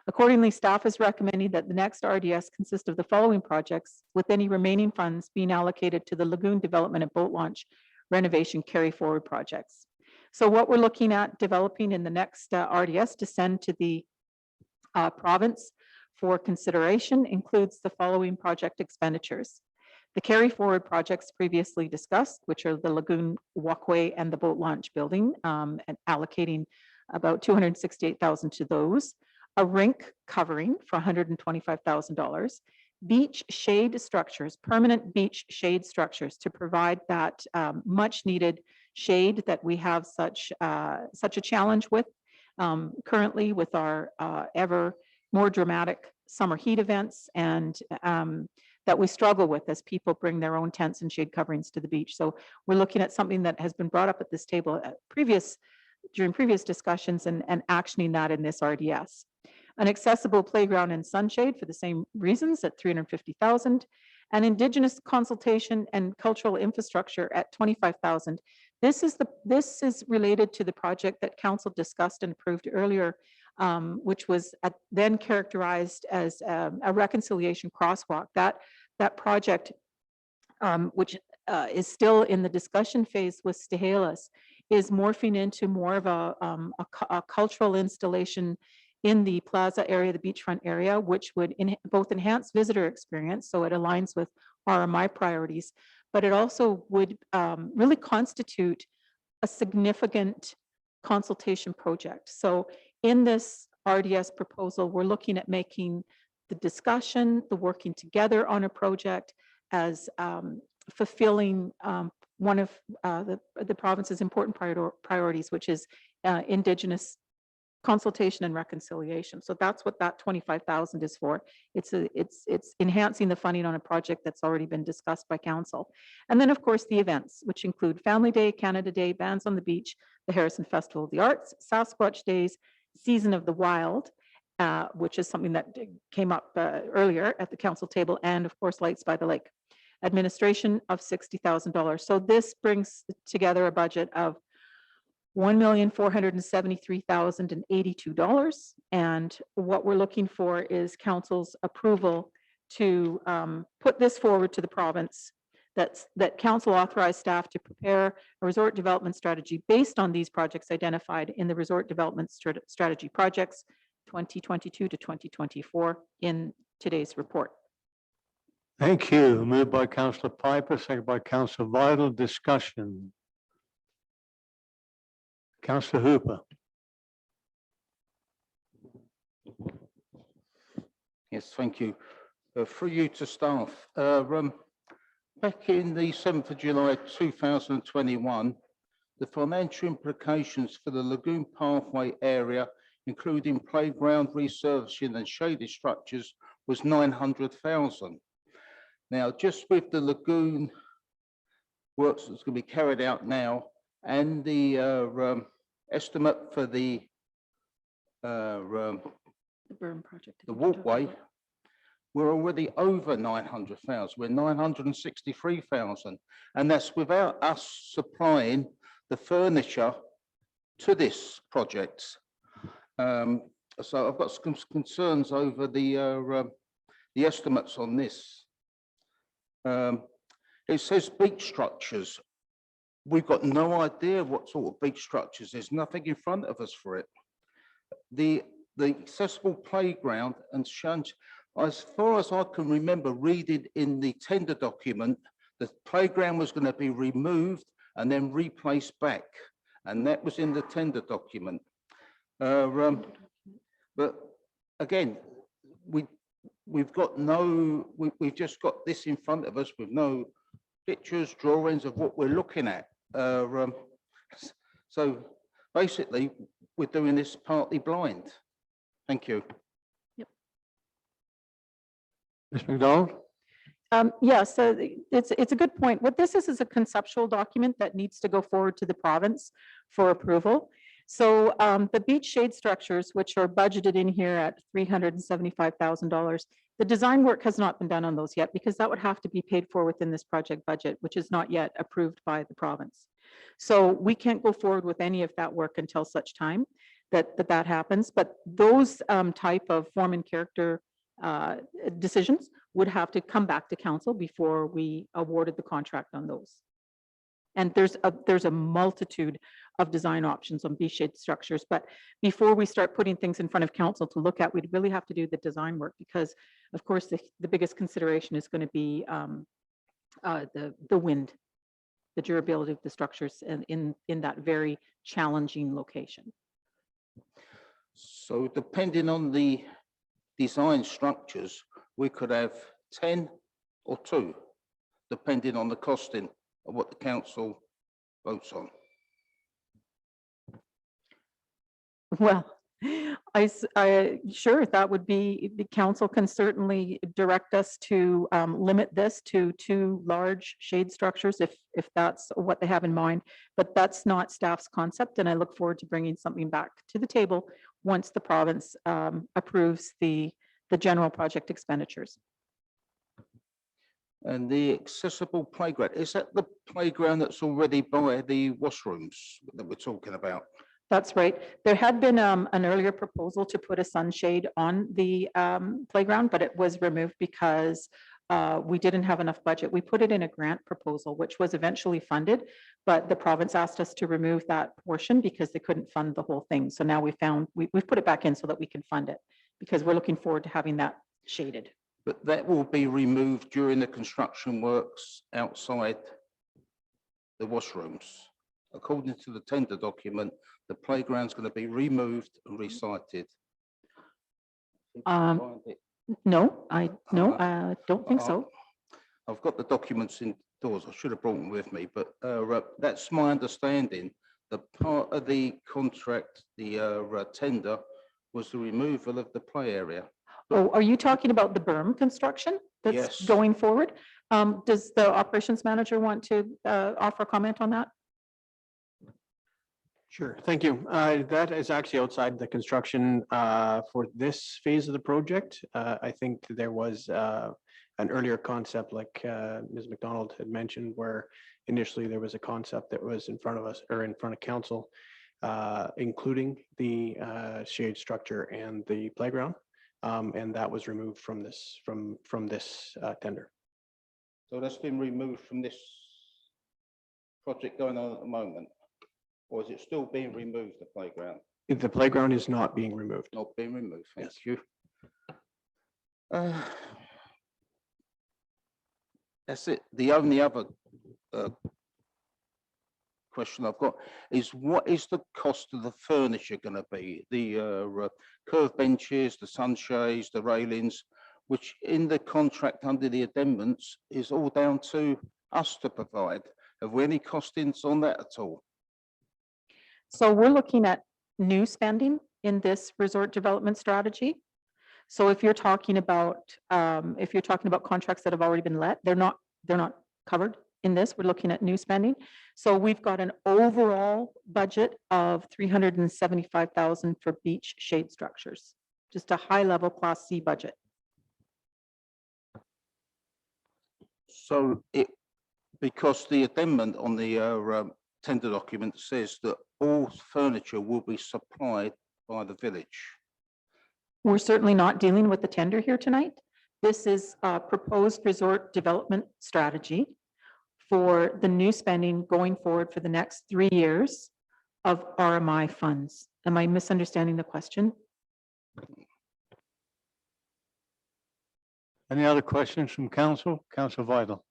Accordingly, staff is recommending that the next RDS consist of the following projects, with any remaining funds being allocated to the Lagoon development and boat launch renovation carry forward projects. So what we're looking at developing in the next RDS to send to the province for consideration includes the following project expenditures. The carry forward projects previously discussed, which are the Lagoon walkway and the boat launch building, and allocating about $268,000 to those. A rink covering for $125,000. Beach shade structures, permanent beach shade structures to provide that much needed shade that we have such a challenge with currently with our ever more dramatic summer heat events, and that we struggle with as people bring their own tents and shade coverings to the beach. So we're looking at something that has been brought up at this table during previous discussions and actioning that in this RDS. An accessible playground and sunshade for the same reasons at $350,000, and Indigenous consultation and cultural infrastructure at $25,000. This is related to the project that council discussed and approved earlier, which was then characterized as a reconciliation crosswalk. That project, which is still in the discussion phase with Stehelas, is morphing into more of a cultural installation in the plaza area, the beachfront area, which would both enhance visitor experience, so it aligns with RMI priorities, but it also would really constitute a significant consultation project. So in this RDS proposal, we're looking at making the discussion, the working together on a project as fulfilling one of the province's important priorities, which is Indigenous consultation and reconciliation. So that's what that $25,000 is for. It's enhancing the funding on a project that's already been discussed by council. And then of course the events, which include Family Day, Canada Day, Bands on the Beach, the Harrison Festival of the Arts, Sasquatch Days, Season of the Wild, which is something that came up earlier at the council table, and of course Lights by the Lake. Administration of $60,000. So this brings together a budget of $1,473,082. And what we're looking for is council's approval to put this forward to the province, that council authorized staff to prepare a resort development strategy based on these projects identified in the resort development strategy projects 2022 to 2024 in today's report. Thank you. Moved by Councillor Piper, second by Councillor Vital. Discussion. Councillor Hooper. Yes, thank you. For you to staff, back in the 7th of July 2021, the financial implications for the Lagoon Pathway area, including playground resurfacing and shaded structures, was $900,000. Now, just with the Lagoon works that's going to be carried out now, and the estimate for the berm project. the walkway, we're already over 900,000. We're 963,000, and that's without us supplying the furniture to this project. So I've got some concerns over the estimates on this. It says beach structures. We've got no idea what sort of beach structures. There's nothing in front of us for it. The accessible playground and shunt, as far as I can remember reading in the tender document, the playground was going to be removed and then replaced back. And that was in the tender document. But again, we've got we've just got this in front of us with no pictures, drawings of what we're looking at. So basically, we're doing this partly blind. Thank you. Ms. McDonald? Yeah, so it's a good point. What this is a conceptual document that needs to go forward to the province for approval. So the beach shade structures, which are budgeted in here at $375,000, the design work has not been done on those yet because that would have to be paid for within this project budget, which is not yet approved by the province. So we can't go forward with any of that work until such time that happens. But those type of form and character decisions would have to come back to council before we awarded the contract on those. And there's a multitude of design options on beach shade structures, but before we start putting things in front of council to look at, we'd really have to do the design work because, of course, the biggest consideration is going to be the wind, the durability of the structures in that very challenging location. So depending on the design structures, we could have 10 or 2, depending on the costing of what the council votes on. Well, sure, that would be, the council can certainly direct us to limit this to 2 large shade structures if that's what they have in mind, but that's not staff's concept, and I look forward to bringing something back to the table once the province approves the general project expenditures. And the accessible playground, is that the playground that's already by the washrooms that we're talking about? That's right. There had been an earlier proposal to put a sunshade on the playground, but it was removed because we didn't have enough budget. We put it in a grant proposal, which was eventually funded, but the province asked us to remove that portion because they couldn't fund the whole thing. So now we've put it back in so that we can fund it because we're looking forward to having that shaded. But that will be removed during the construction works outside the washrooms. According to the tender document, the playground's going to be removed and resited. No, I don't think so. I've got the documents indoors. I should have brought them with me, but that's my understanding. The part of the contract, the tender, was the removal of the play area. Oh, are you talking about the berm construction that's Yes. going forward? Does the operations manager want to offer a comment on that? Sure, thank you. That is actually outside the construction for this phase of the project. I think there was an earlier concept like Ms. McDonald had mentioned, where initially there was a concept that was in front of us or in front of council, including the shade structure and the playground. And that was removed from this tender. So that's been removed from this project going on at the moment? Or is it still being removed, the playground? The playground is not being removed. Not being removed, thank Yes. you. That's it. The only other question I've got is, what is the cost of the furniture going to be? The curved benches, the sunshades, the railings, which in the contract under the amendments is all down to us to provide. Have we any costings on that at all? So we're looking at new spending in this resort development strategy. So if you're talking about contracts that have already been let, they're not covered in this. We're looking at new spending. So we've got an overall budget of $375,000 for beach shade structures, just a high level Class C budget. So because the amendment on the tender document says that all furniture will be supplied by the village. We're certainly not dealing with the tender here tonight. This is a proposed resort development strategy for the new spending going forward for the next 3 years of RMI funds. Am I misunderstanding the question? Any other questions from council? Council Vital.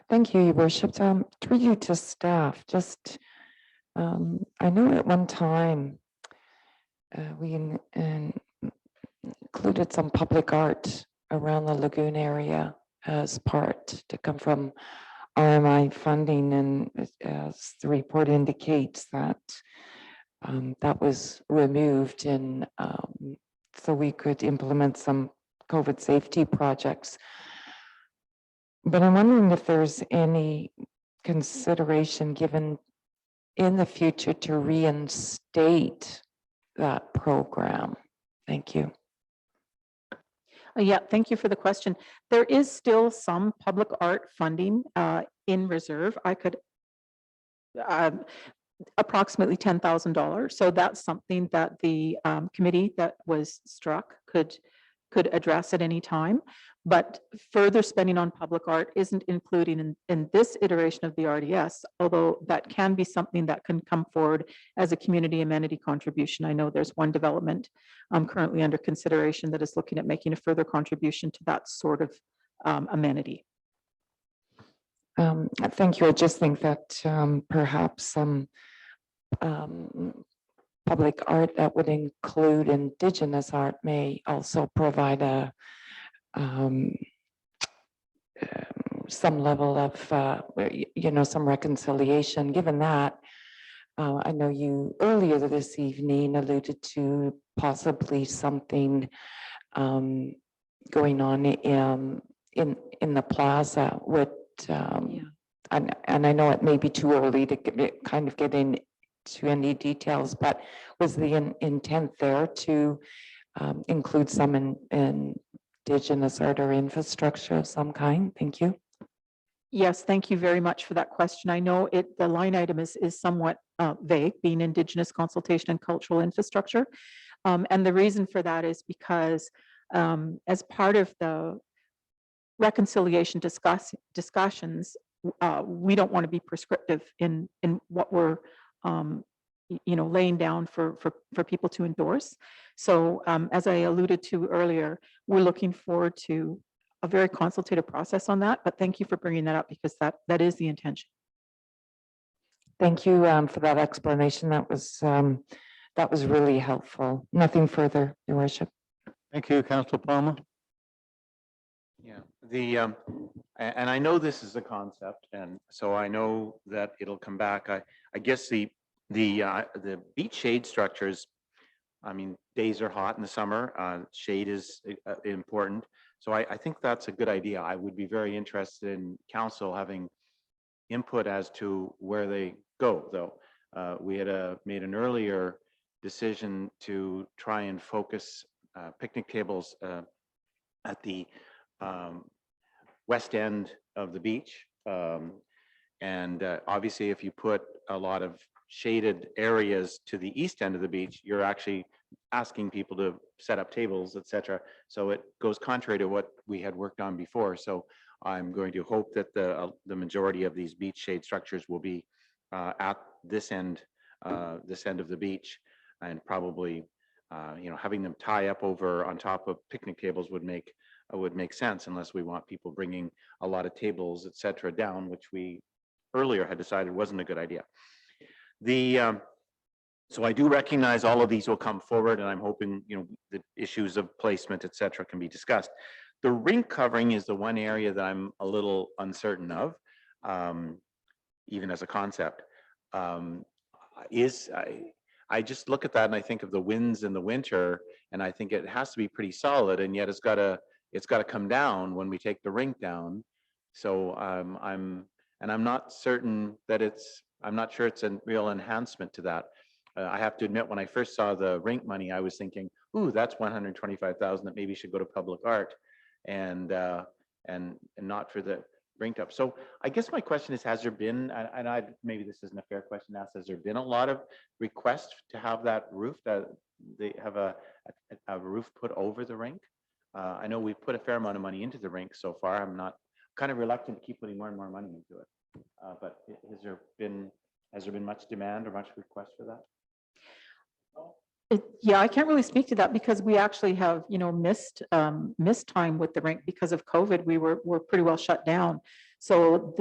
Thank you, Your Worship. Through you to staff, just, I know at one time, we included some public art around the Lagoon area as part to come from RMI funding, and as the report indicates that that was removed, and so we could implement some COVID safety projects. But I'm wondering if there's any consideration given in the future to reinstate that program. Thank you. Yeah, thank you for the question. There is still some public art funding in reserve. I could approximately $10,000. So that's something that the committee that was struck could address at any time. But further spending on public art isn't including in this iteration of the RDS, although that can be something that can come forward as a community amenity contribution. I know there's one development currently under consideration that is looking at making a further contribution to that sort of amenity. Thank you. I just think that perhaps some public art that would include Indigenous art may also provide a some level of some reconciliation. Given that, I know you earlier this evening alluded to possibly something going on in the plaza with and I know it may be too early to kind of get into any details, but was the intent there to include some Indigenous art or infrastructure of some kind? Thank you. Yes, thank you very much for that question. I know the line item is somewhat vague, being Indigenous consultation and cultural infrastructure. And the reason for that is because as part of the reconciliation discussions, we don't want to be prescriptive in what we're laying down for people to endorse. So as I alluded to earlier, we're looking forward to a very consultative process on that, but thank you for bringing that up because that is the intention. Thank you for that explanation. That was really helpful. Nothing further, Your Worship. Thank you, Councillor Palmer. Yeah, and I know this is a concept, and so I know that it'll come back. I guess the beach shade structures, I mean, days are hot in the summer, shade is important. So I think that's a good idea. I would be very interested in council having input as to where they go, though. We had made an earlier decision to try and focus picnic tables at the west end of the beach. And obviously, if you put a lot of shaded areas to the east end of the beach, you're actually asking people to set up tables, etc. So it goes contrary to what we had worked on before. So I'm going to hope that the majority of these beach shade structures will be at this end of the beach, and probably having them tie up over on top of picnic tables would make sense, unless we want people bringing a lot of tables, etc., down, which we earlier had decided wasn't a good idea. So I do recognize all of these will come forward, and I'm hoping the issues of placement, etc., can be discussed. The rink covering is the one area that I'm a little uncertain of, even as a concept. I just look at that and I think of the winds in the winter, and I think it has to be pretty solid, and yet it's got to come down when we take the rink down. So I'm not certain that I'm not sure it's a real enhancement to that. I have to admit, when I first saw the rink money, I was thinking, ooh, that's $125,000 that maybe should go to public art, and not for the rink up. So I guess my question is, has there been, and maybe this isn't a fair question to ask, has there been a lot of requests to have that roof, that they have a roof put over the rink? I know we've put a fair amount of money into the rink so far. I'm kind of reluctant to keep putting more and more money into it. But has there been much demand or much request for that? Yeah, I can't really speak to that because we actually have, missed time with the rink because of COVID. We're pretty well shut down. So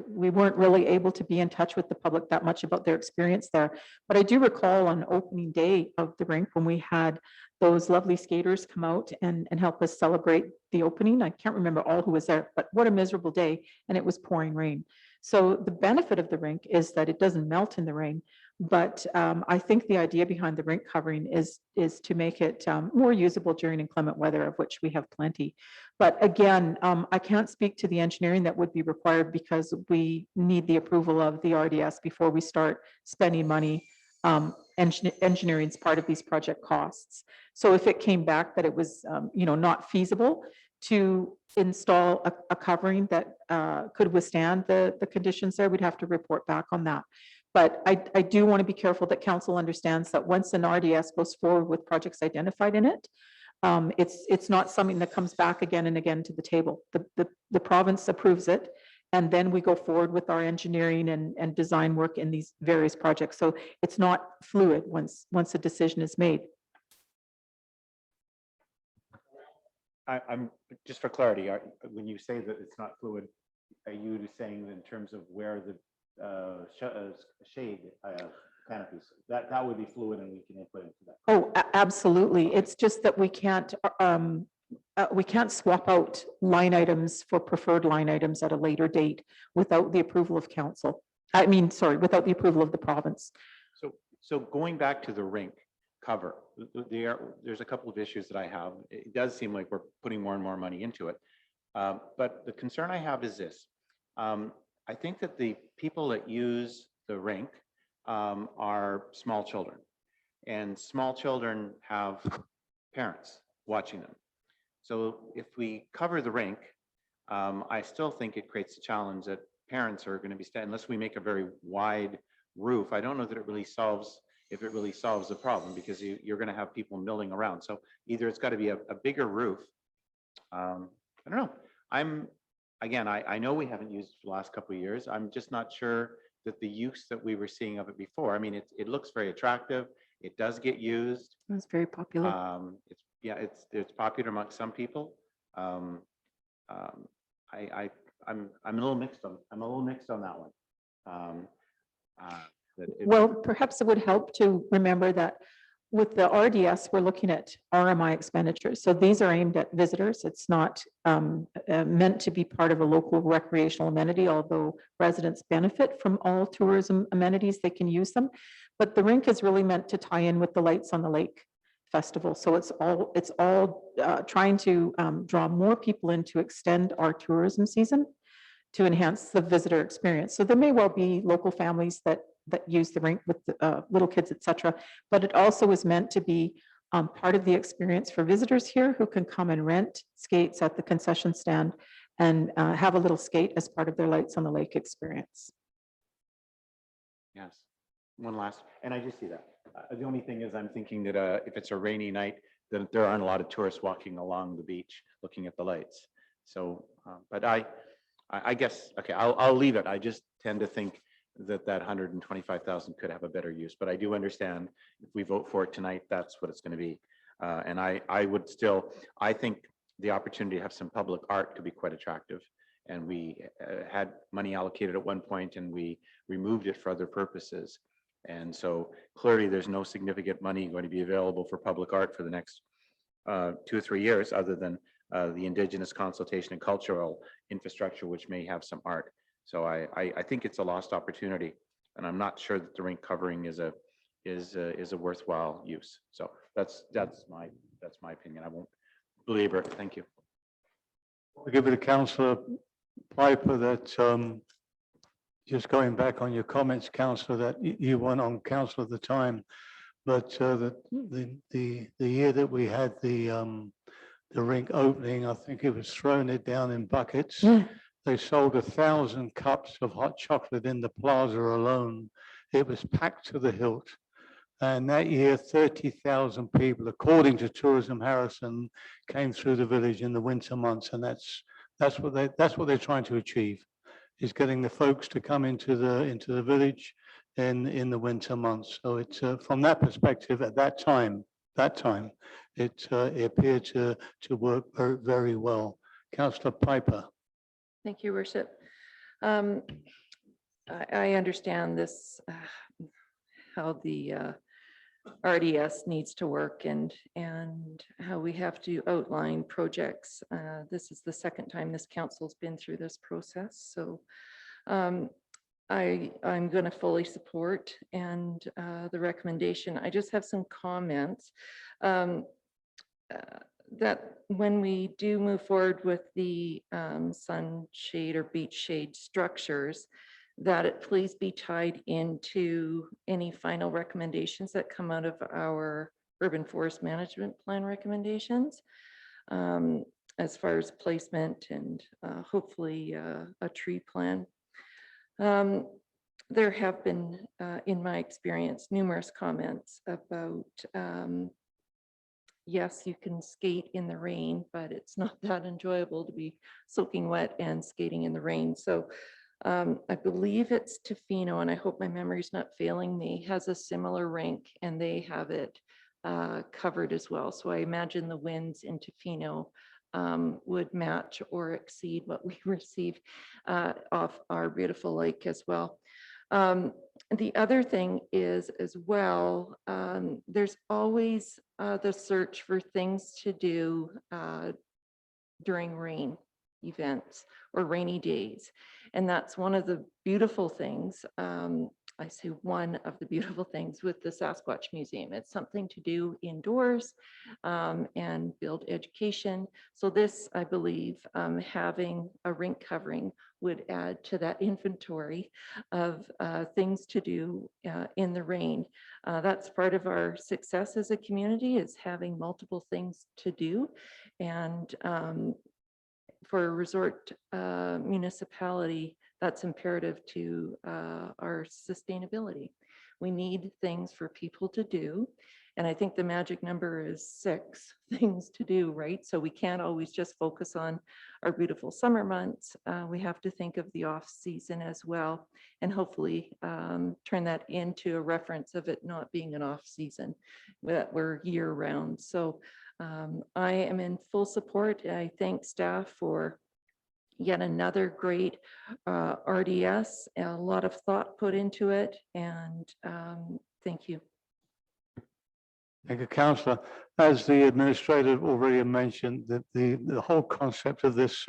we weren't really able to be in touch with the public that much about their experience there. But I do recall on opening day of the rink when we had those lovely skaters come out and help us celebrate the opening. I can't remember all who was there, but what a miserable day, and it was pouring rain. So the benefit of the rink is that it doesn't melt in the rain, but I think the idea behind the rink covering is to make it more usable during inclement weather, of which we have plenty. But again, I can't speak to the engineering that would be required because we need the approval of the RDS before we start spending money. Engineering is part of these project costs. So if it came back that it was, not feasible to install a covering that could withstand the conditions there, we'd have to report back on that. But I do want to be careful that council understands that once an RDS goes forward with projects identified in it, it's not something that comes back again and again to the table. The province approves it, and then we go forward with our engineering and design work in these various projects. So it's not fluid once a decision is made. I'm just for clarity, when you say that it's not fluid, are you saying in terms of where the shade canopies, that would be fluid and we can input into that? Oh, absolutely. It's just that we can't swap out line items for preferred line items at a later date without the approval of council. Without the approval of the province. So going back to the rink cover, there's a couple of issues that I have. It does seem like we're putting more and more money into it. But the concern I have is this. I think that the people that use the rink are small children, and small children have parents watching them. So if we cover the rink, I still think it creates a challenge that parents are going to be standing, unless we make a very wide roof. I don't know that it really solves the problem, because you're going to have people milling around. So either it's got to be a bigger roof. I don't know. I know we haven't used it for the last couple of years. I'm just not sure that the use that we were seeing of it before. I mean, it looks very attractive. It does get used. It's very popular. It's popular amongst some people. I'm a little mixed on that one. Well, perhaps it would help to remember that with the RDS, we're looking at RMI expenditures. So these are aimed at visitors. It's not meant to be part of a local recreational amenity, although residents benefit from all tourism amenities, they can use them. But the rink is really meant to tie in with the Lights on the Lake festival. So it's all trying to draw more people in to extend our tourism season to enhance the visitor experience. So there may well be local families that use the rink with little kids, etc. But it also is meant to be part of the experience for visitors here who can come and rent skates at the concession stand and have a little skate as part of their Lights on the Lake experience. Yes. One last, and I just see that. The only thing is I'm thinking that if it's a rainy night, then there aren't a lot of tourists walking along the beach looking at the lights. So, but I guess, okay, I'll leave it. I just tend to think that 125,000 could have a better use, but I do understand if we vote for it tonight, that's what it's going to be. And I think the opportunity to have some public art could be quite attractive. And we had money allocated at one point and we removed it for other purposes. And so clearly there's no significant money going to be available for public art for the next 2 or 3 years, other than the Indigenous consultation and cultural infrastructure, which may have some art. So I think it's a lost opportunity, and I'm not sure that the rink covering is a worthwhile use. So that's my opinion. I won't belabor it. Thank you. I'll give it to Councillor Piper that just going back on your comments, Councillor, that you weren't on council at the time, but the year that we had the rink opening, I think it was throwing it down in buckets. Yeah. They sold 1,000 cups of hot chocolate in the plaza alone. It was packed to the hilt. And that year, 30,000 people, according to Tourism Harrison, came through the village in the winter months. And that's what they're trying to achieve, is getting the folks to come into the village in the winter months. So it's from that perspective, at that time, it appeared to work very, very well. Councillor Piper. Thank you, Worship. I understand this, how the RDS needs to work and how we have to outline projects. This is the second time this council's been through this process. So I'm going to fully support and the recommendation. I just have some comments that when we do move forward with the sunshade or beach shade structures, that it please be tied into any final recommendations that come out of our urban forest management plan recommendations, as far as placement and hopefully a tree plan. There have been, in my experience, numerous comments about, yes, you can skate in the rain, but it's not that enjoyable to be soaking wet and skating in the rain. So I believe it's Tofino, and I hope my memory's not failing me, has a similar rink and they have it covered as well. So I imagine the winds in Tofino would match or exceed what we receive off our beautiful lake as well. The other thing is as well, there's always the search for things to do during rain events or rainy days. And that's one of the beautiful things. I say one of the beautiful things with the Sasquatch Museum. It's something to do indoors and build education. So this, I believe, having a rink covering would add to that inventory of things to do in the rain. That's part of our success as a community, is having multiple things to do. And for a resort municipality, that's imperative to our sustainability. We need things for people to do. And I think the magic number is 6 things to do, right? So we can't always just focus on our beautiful summer months. We have to think of the off season as well, and hopefully turn that into a reference of it not being an off season, that we're year round. So I am in full support. I thank staff for yet another great RDS, a lot of thought put into it, and thank you. Thank you, Councillor. As the administrator already mentioned, that the whole concept of this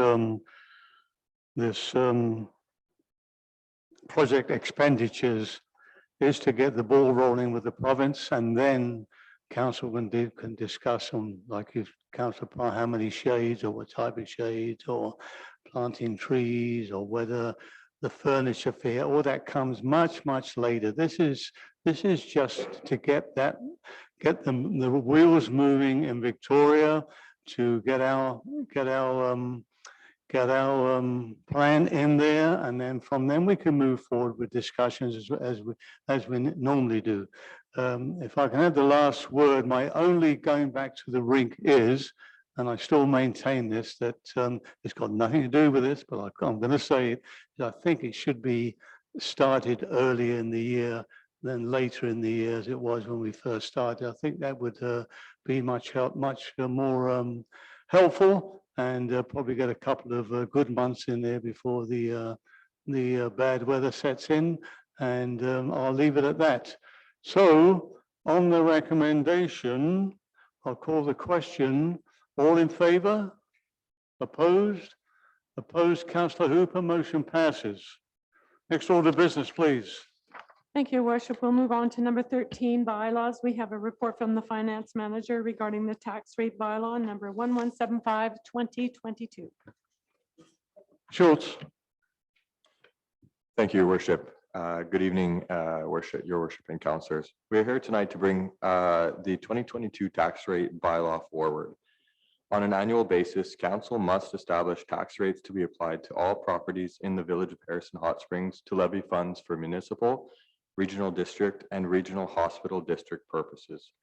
project expenditures is to get the ball rolling with the province, and then council can discuss on, like if council, how many shades or what type of shades, or planting trees, or whether the furniture fair, all that comes much later. This is just to get the wheels moving in Victoria, to get our plan in there, and then from then we can move forward with discussions as we normally do. If I can have the last word, my only going back to the rink is, and I still maintain this, that it's got nothing to do with this, but I'm going to say it, I think it should be started earlier in the year than later in the year, as it was when we first started. I think that would be much more helpful, and probably get a couple of good months in there before the bad weather sets in, and I'll leave it at that. So on the recommendation, I'll call the question. All in favor? Opposed? Opposed, Councillor Hooper. Motion passes. Next order of business, please. Thank you, Your Worship. We'll move on to number 13, bylaws. We have a report from the finance manager regarding the tax rate bylaw number 1175/2022. Schultz. Thank you, Your Worship. Good evening, Your Worship and councillors. We are here tonight to bring the 2022 tax rate bylaw forward. On an annual basis, council must establish tax rates to be applied to all properties in the Village of Harrison Hot Springs to levy funds for municipal, regional district, and regional hospital district purposes.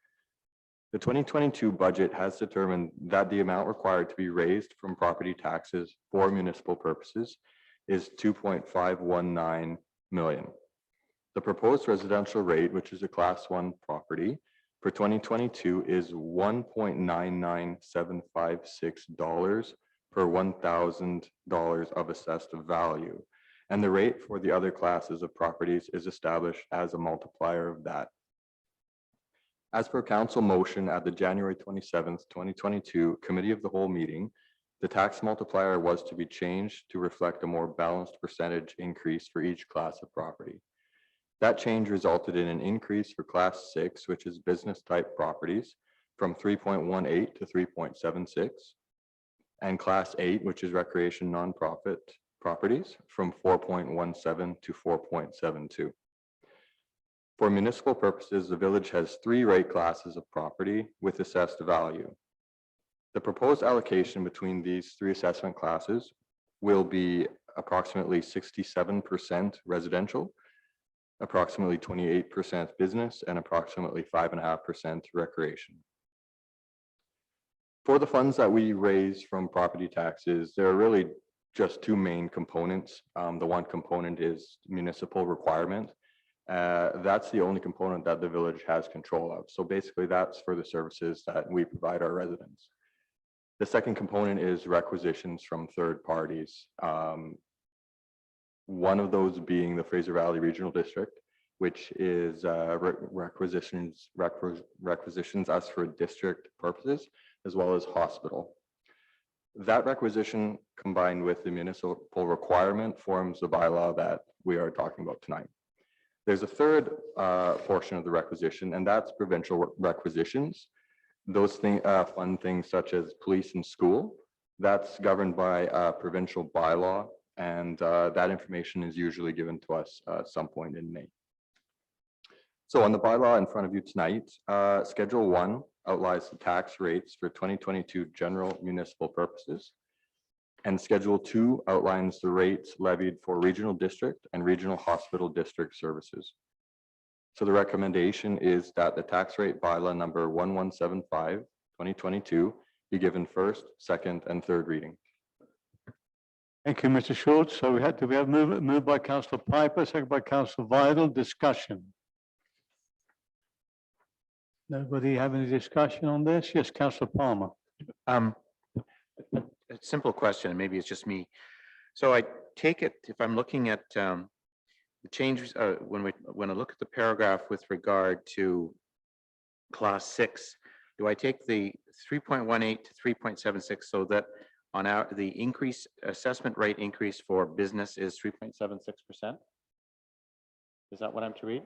The 2022 budget has determined that the amount required to be raised from property taxes for municipal purposes is 2.519 million. The proposed residential rate, which is a class 1 property, for 2022 is $1.99756 per $1,000 of assessed value. And the rate for the other classes of properties is established as a multiplier of that. As per council motion at the January 27th, 2022 Committee of the Whole meeting, the tax multiplier was to be changed to reflect a more balanced percentage increase for each class of property. That change resulted in an increase for Class 6, which is business type properties, from 3.18 to 3.76, and Class 8, which is recreation nonprofit properties, from 4.17 to 4.72. For municipal purposes, the village has 3 rate classes of property with assessed value. The proposed allocation between these 3 assessment classes will be approximately 67% residential, approximately 28% business, and approximately 5.5% recreation. For the funds that we raise from property taxes, there are really just 2 main components. The one component is municipal requirement. That's the only component that the village has control of. So basically that's for the services that we provide our residents. The second component is requisitions from third parties. One of those being the Fraser Valley Regional District, which is requisitions as for district purposes, as well as hospital. That requisition combined with the municipal requirement forms the bylaw that we are talking about tonight. There's a third portion of the requisition, and that's provincial requisitions. Those fund things such as police and school, that's governed by a provincial bylaw, and that information is usually given to us at some point in May. So on the bylaw in front of you tonight, Schedule 1 outlines the tax rates for 2022 general municipal purposes, and Schedule 2 outlines the rates levied for regional district and regional hospital district services. So the recommendation is that the tax rate bylaw number 1175, 2022 be given first, second, and third reading. Thank you, Mr. Schultz. So we have moved by Councillor Piper, second by Councillor Vidal. Discussion. Nobody have any discussion on this? Yes, Councillor Palmer. A simple question, and maybe it's just me. So I take it, if I'm looking at the changes, when I look at the paragraph with regard to Class 6, do I take the 3.18 to 3.76 so that on the increase assessment rate increase for business is 3.76%? Is that what I'm to read?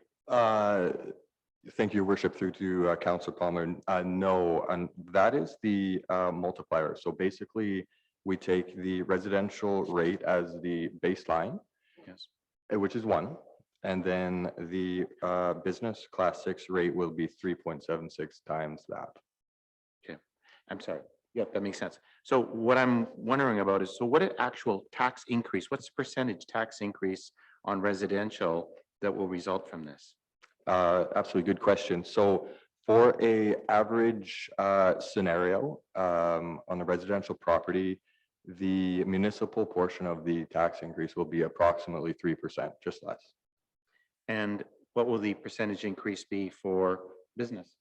Thank you, Your Worship, through to Councillor Palmer. No, and that is the multiplier. So basically, we take the residential rate as the baseline, Yes. Which is 1, and then the business Class 6 rate will be 3.76 times that. Okay, I'm sorry. Yep, that makes sense. So what I'm wondering about is, so what an actual tax increase, what's the percentage tax increase on residential that will result from this? Absolutely good question. So for a average scenario on a residential property, the municipal portion of the tax increase will be approximately 3%, just less. And what will the percentage increase be for business?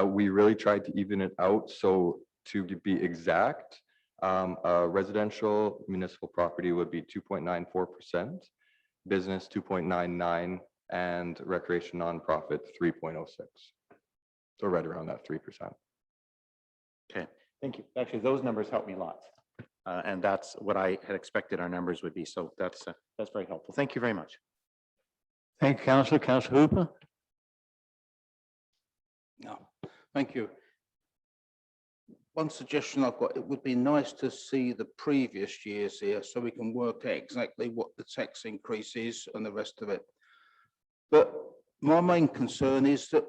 We really tried to even it out. So to be exact, a residential municipal property would be 2.94%, business 2.99%, and recreation nonprofit 3.06. So right around that 3%. Okay, thank you. Actually, those numbers help me lots. And that's what I had expected our numbers would be. So that's very helpful. Thank you very much. Thank you, Councillor. Councillor Hooper. No, thank you. One suggestion I've got, it would be nice to see the previous years here so we can work out exactly what the tax increase is and the rest of it. But my main concern is that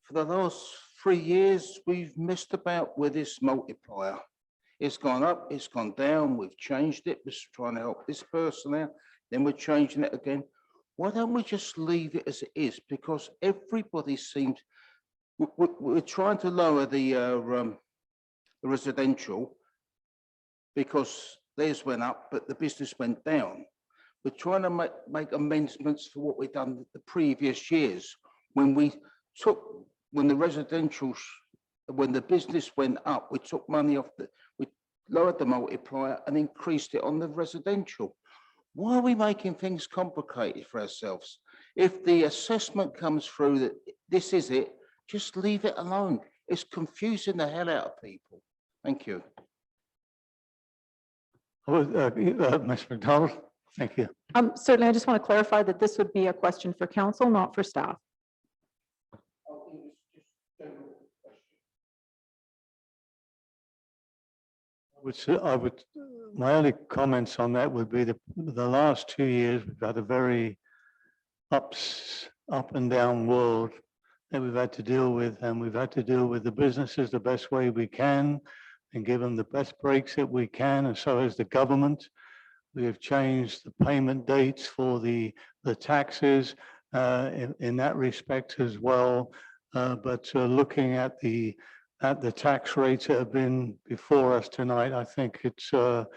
for the last 3 years, we've messed about with this multiplier. It's gone up, it's gone down, we've changed it, we're trying to help this person out, then we're changing it again. Why don't we just leave it as it is? Because everybody seems, we're trying to lower the residential because theirs went up, but the business went down. We're trying to make amendments for what we've done the previous years. When the residential, when the business went up, we took money off we lowered the multiplier and increased it on the residential. Why are we making things complicated for ourselves? If the assessment comes through that this is it, Just leave it alone. It's confusing the hell out of people. Thank you. Ms. McDonald, thank you. Certainly, I just want to clarify that this would be a question for council, not for staff. My only comments on that would be the last 2 years, we've had a very up and down world that we've had to deal with, and we've had to deal with the businesses the best way we can and give them the best breaks that we can, and so has the government. We have changed the payment dates for the taxes in that respect as well. But looking at the tax rates that have been before us tonight, I think it's a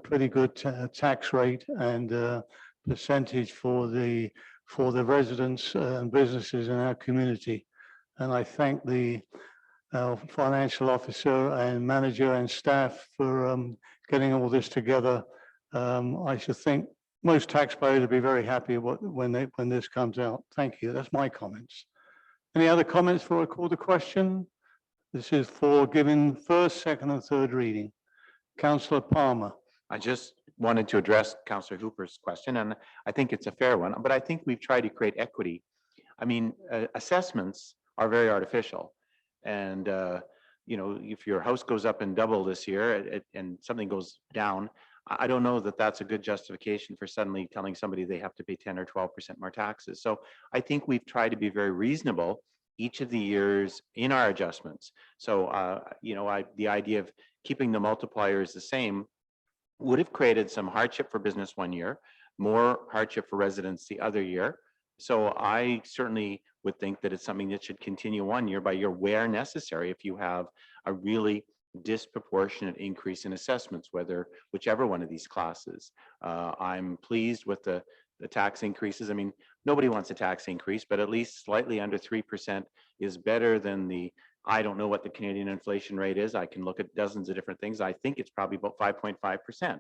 pretty good tax rate and percentage for the residents and businesses in our community. And I thank our financial officer and manager and staff for getting all this together. I should think most taxpayers will be very happy when this comes out. Thank you. That's my comments. Any other comments before I call the question? This is for giving first, second, and third reading. Councillor Palmer. I just wanted to address Councillor Hooper's question, and I think it's a fair one, but I think we've tried to create equity. I mean, assessments are very artificial. And, you know, if your house goes up in double this year and something goes down, I don't know that that's a good justification for suddenly telling somebody they have to pay 10 or 12% more taxes. So I think we've tried to be very reasonable each of the years in our adjustments. So, you know, the idea of keeping the multipliers the same would have created some hardship for business one year, more hardship for residents the other year. So I certainly would think that it's something that should continue one year by year where necessary if you have a really disproportionate increase in assessments, whichever one of these classes. I'm pleased with the tax increases. I mean, nobody wants a tax increase, but at least slightly under 3% is better than I don't know what the Canadian inflation rate is. I can look at dozens of different things. I think it's probably about 5.5%.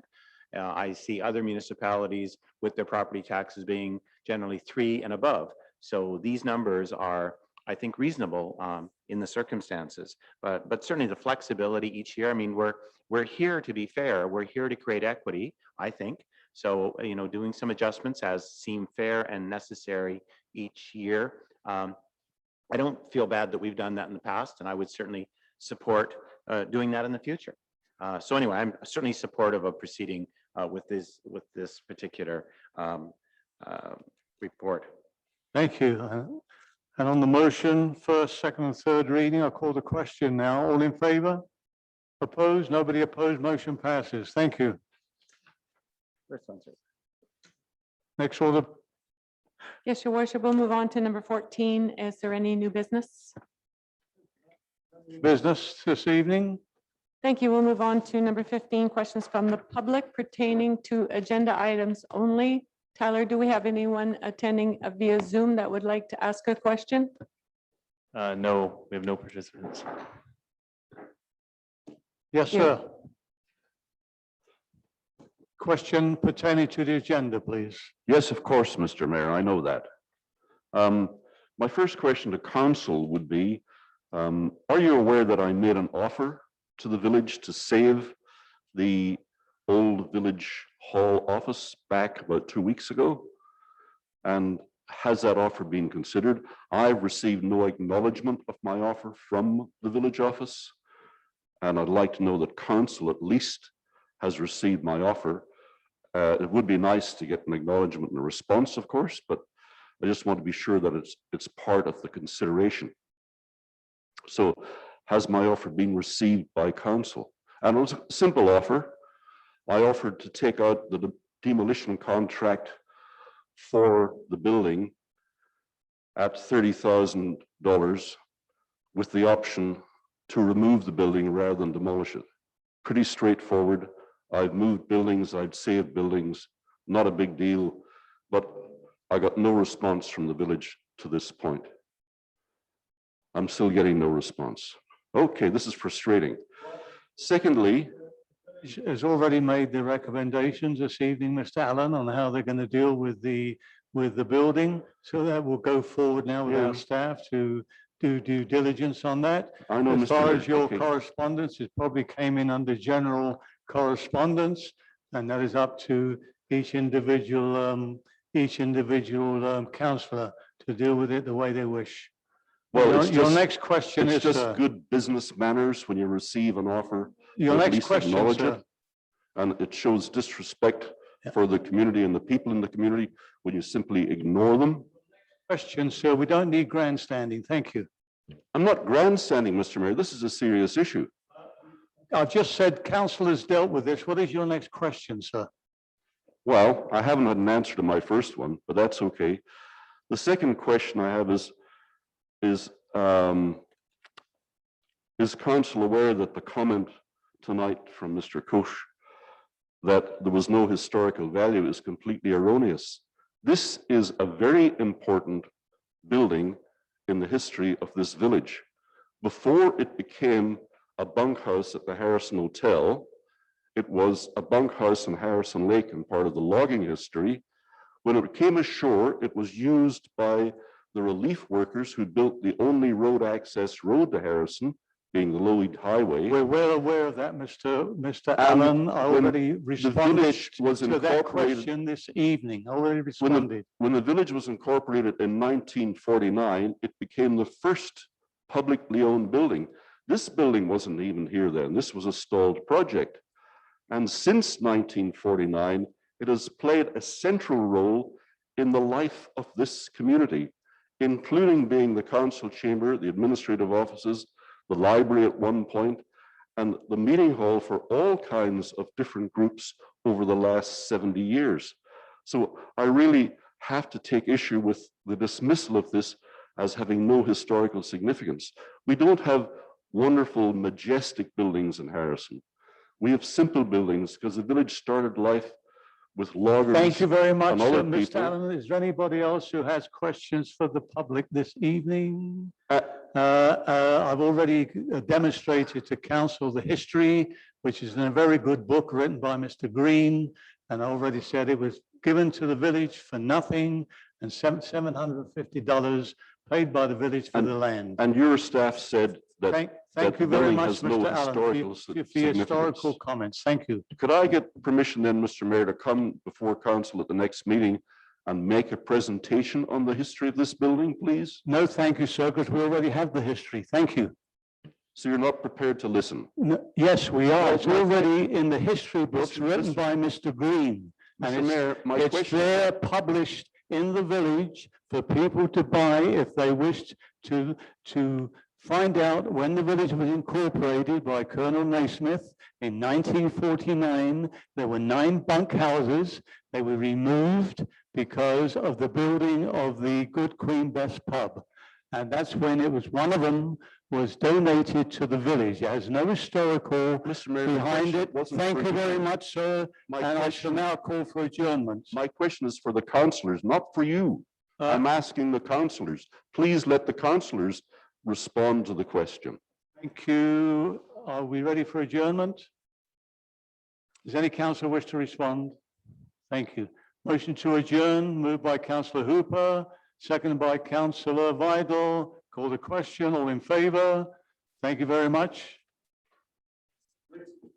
I see other municipalities with their property taxes being generally 3 and above. So these numbers are, I think, reasonable in the circumstances, but certainly the flexibility each year. I mean, we're here to be fair. We're here to create equity, I think. So, you know, doing some adjustments as seem fair and necessary each year. I don't feel bad that we've done that in the past, and I would certainly support doing that in the future. So anyway, I'm certainly supportive of proceeding with this particular report. Thank you. And on the motion, first, second, and third reading, I'll call the question now. All in favor? Opposed? Nobody opposed? Motion passes. Thank you. Next order. Yes, Your Worship, we'll move on to number 14. Is there any new business? Business this evening. Thank you. We'll move on to number 15, questions from the public pertaining to agenda items only. Tyler, do we have anyone attending via Zoom that would like to ask a question? No, we have no participants. Yes, sir. Question pertaining to the agenda, please. Yes, of course, Mr. Mayor, I know that. My first question to council would be, are you aware that I made an offer to the village to save the old village hall office back about 2 weeks ago? And has that offer been considered? I've received no acknowledgement of my offer from the village office. And I'd like to know that council at least has received my offer. It would be nice to get an acknowledgement and a response, of course, but I just want to be sure that it's part of the consideration. So has my offer been received by council? And it was a simple offer. I offered to take out the demolition contract for the building at $30,000 with the option to remove the building rather than demolish it. Pretty straightforward. I've moved buildings, I've saved buildings, not a big deal, but I got no response from the village to this point. I'm still getting no response. Okay, this is frustrating. Secondly, has already made the recommendations this evening, Mr. Allen, on how they're going to deal with the building. So that will go forward now with our staff to do due diligence on that. I know, As Mr. far Mayor. as your Okay. correspondence, it probably came in under general correspondence, and that is up to each individual councillor to deal with it the way they wish. Well, Your- it's Your just, next question it's is, just sir, good business manners when you receive an offer. your to at next least question, acknowledge sir. it. And it shows disrespect Yeah. for the community and the people in the community when you simply ignore them. Question, sir. We don't need grandstanding. Thank you. I'm not grandstanding, Mr. Mayor. This is a serious issue. I've just said council has dealt with this. What is your next question, sir? Well, I haven't had an answer to my first one, but that's okay. The second question I have is council aware that the comment tonight from Mr. Koch that there was no historical value is completely erroneous? This is a very important building in the history of this village. Before it became a bunkhouse at the Harrison Hotel, it was a bunkhouse in Harrison Lake and part of the logging history. When it came ashore, it was used by the relief workers who built the only road access road to Harrison, being the Loweed Highway. We're well aware of that, Mr. And Allen. I when already The responded village was to that incorporated. question this evening. I already responded. When the village was incorporated in 1949, it became the first publicly owned building. This building wasn't even here then. This was a stalled project. And since 1949, it has played a central role in the life of this community, including being the council chamber, the administrative offices, the library at one point, and the meeting hall for all kinds of different groups over the last 70 years. So I really have to take issue with the dismissal of this as having no historical significance. We don't have wonderful, majestic buildings in Harrison. We have simple buildings because the village started life with loggers. Thank you very much, and other Mr. people. Allen. Is there anybody else who has questions for the public this evening? I've already demonstrated to council the history, which is in a very good book written by Mr. Green. And I already said it was given to the village for nothing and $750 paid by the village for the land. And your staff said that Thank that you the very building much, has no Mr. Allen, historical for your significance. historical comments. Thank you. Could I get permission then, Mr. Mayor, to come before council at the next meeting and make a presentation on the history of this building, please? No, thank you, sir, because we already have the history. Thank you. So you're not prepared to listen? Yes, we are. It's Well, already in the history books Mr. written by Mr. Green. And Mr. it's, Mayor, my it's question, there published in the village for people to buy if they wished to find out when the village was incorporated by Colonel Naismith in 1949. There were 9 bunk houses. They were removed because of the building of the Good Queen Bess pub. And that's when it was, one of them was donated to the village. It has no historical Mr. Mayor, behind it. wasn't Thank for you very you. much, sir. My And I shall question, now call for adjournment. my question is for the councillors, not for you. I'm asking the councillors. Please let the councillors respond to the question. Thank you. Are we ready for adjournment? Does any councillor wish to respond? Thank you. Motion to adjourn, moved by councillor Hooper, seconded by councillor Vidal. Call the question. All in favor? Thank you very much.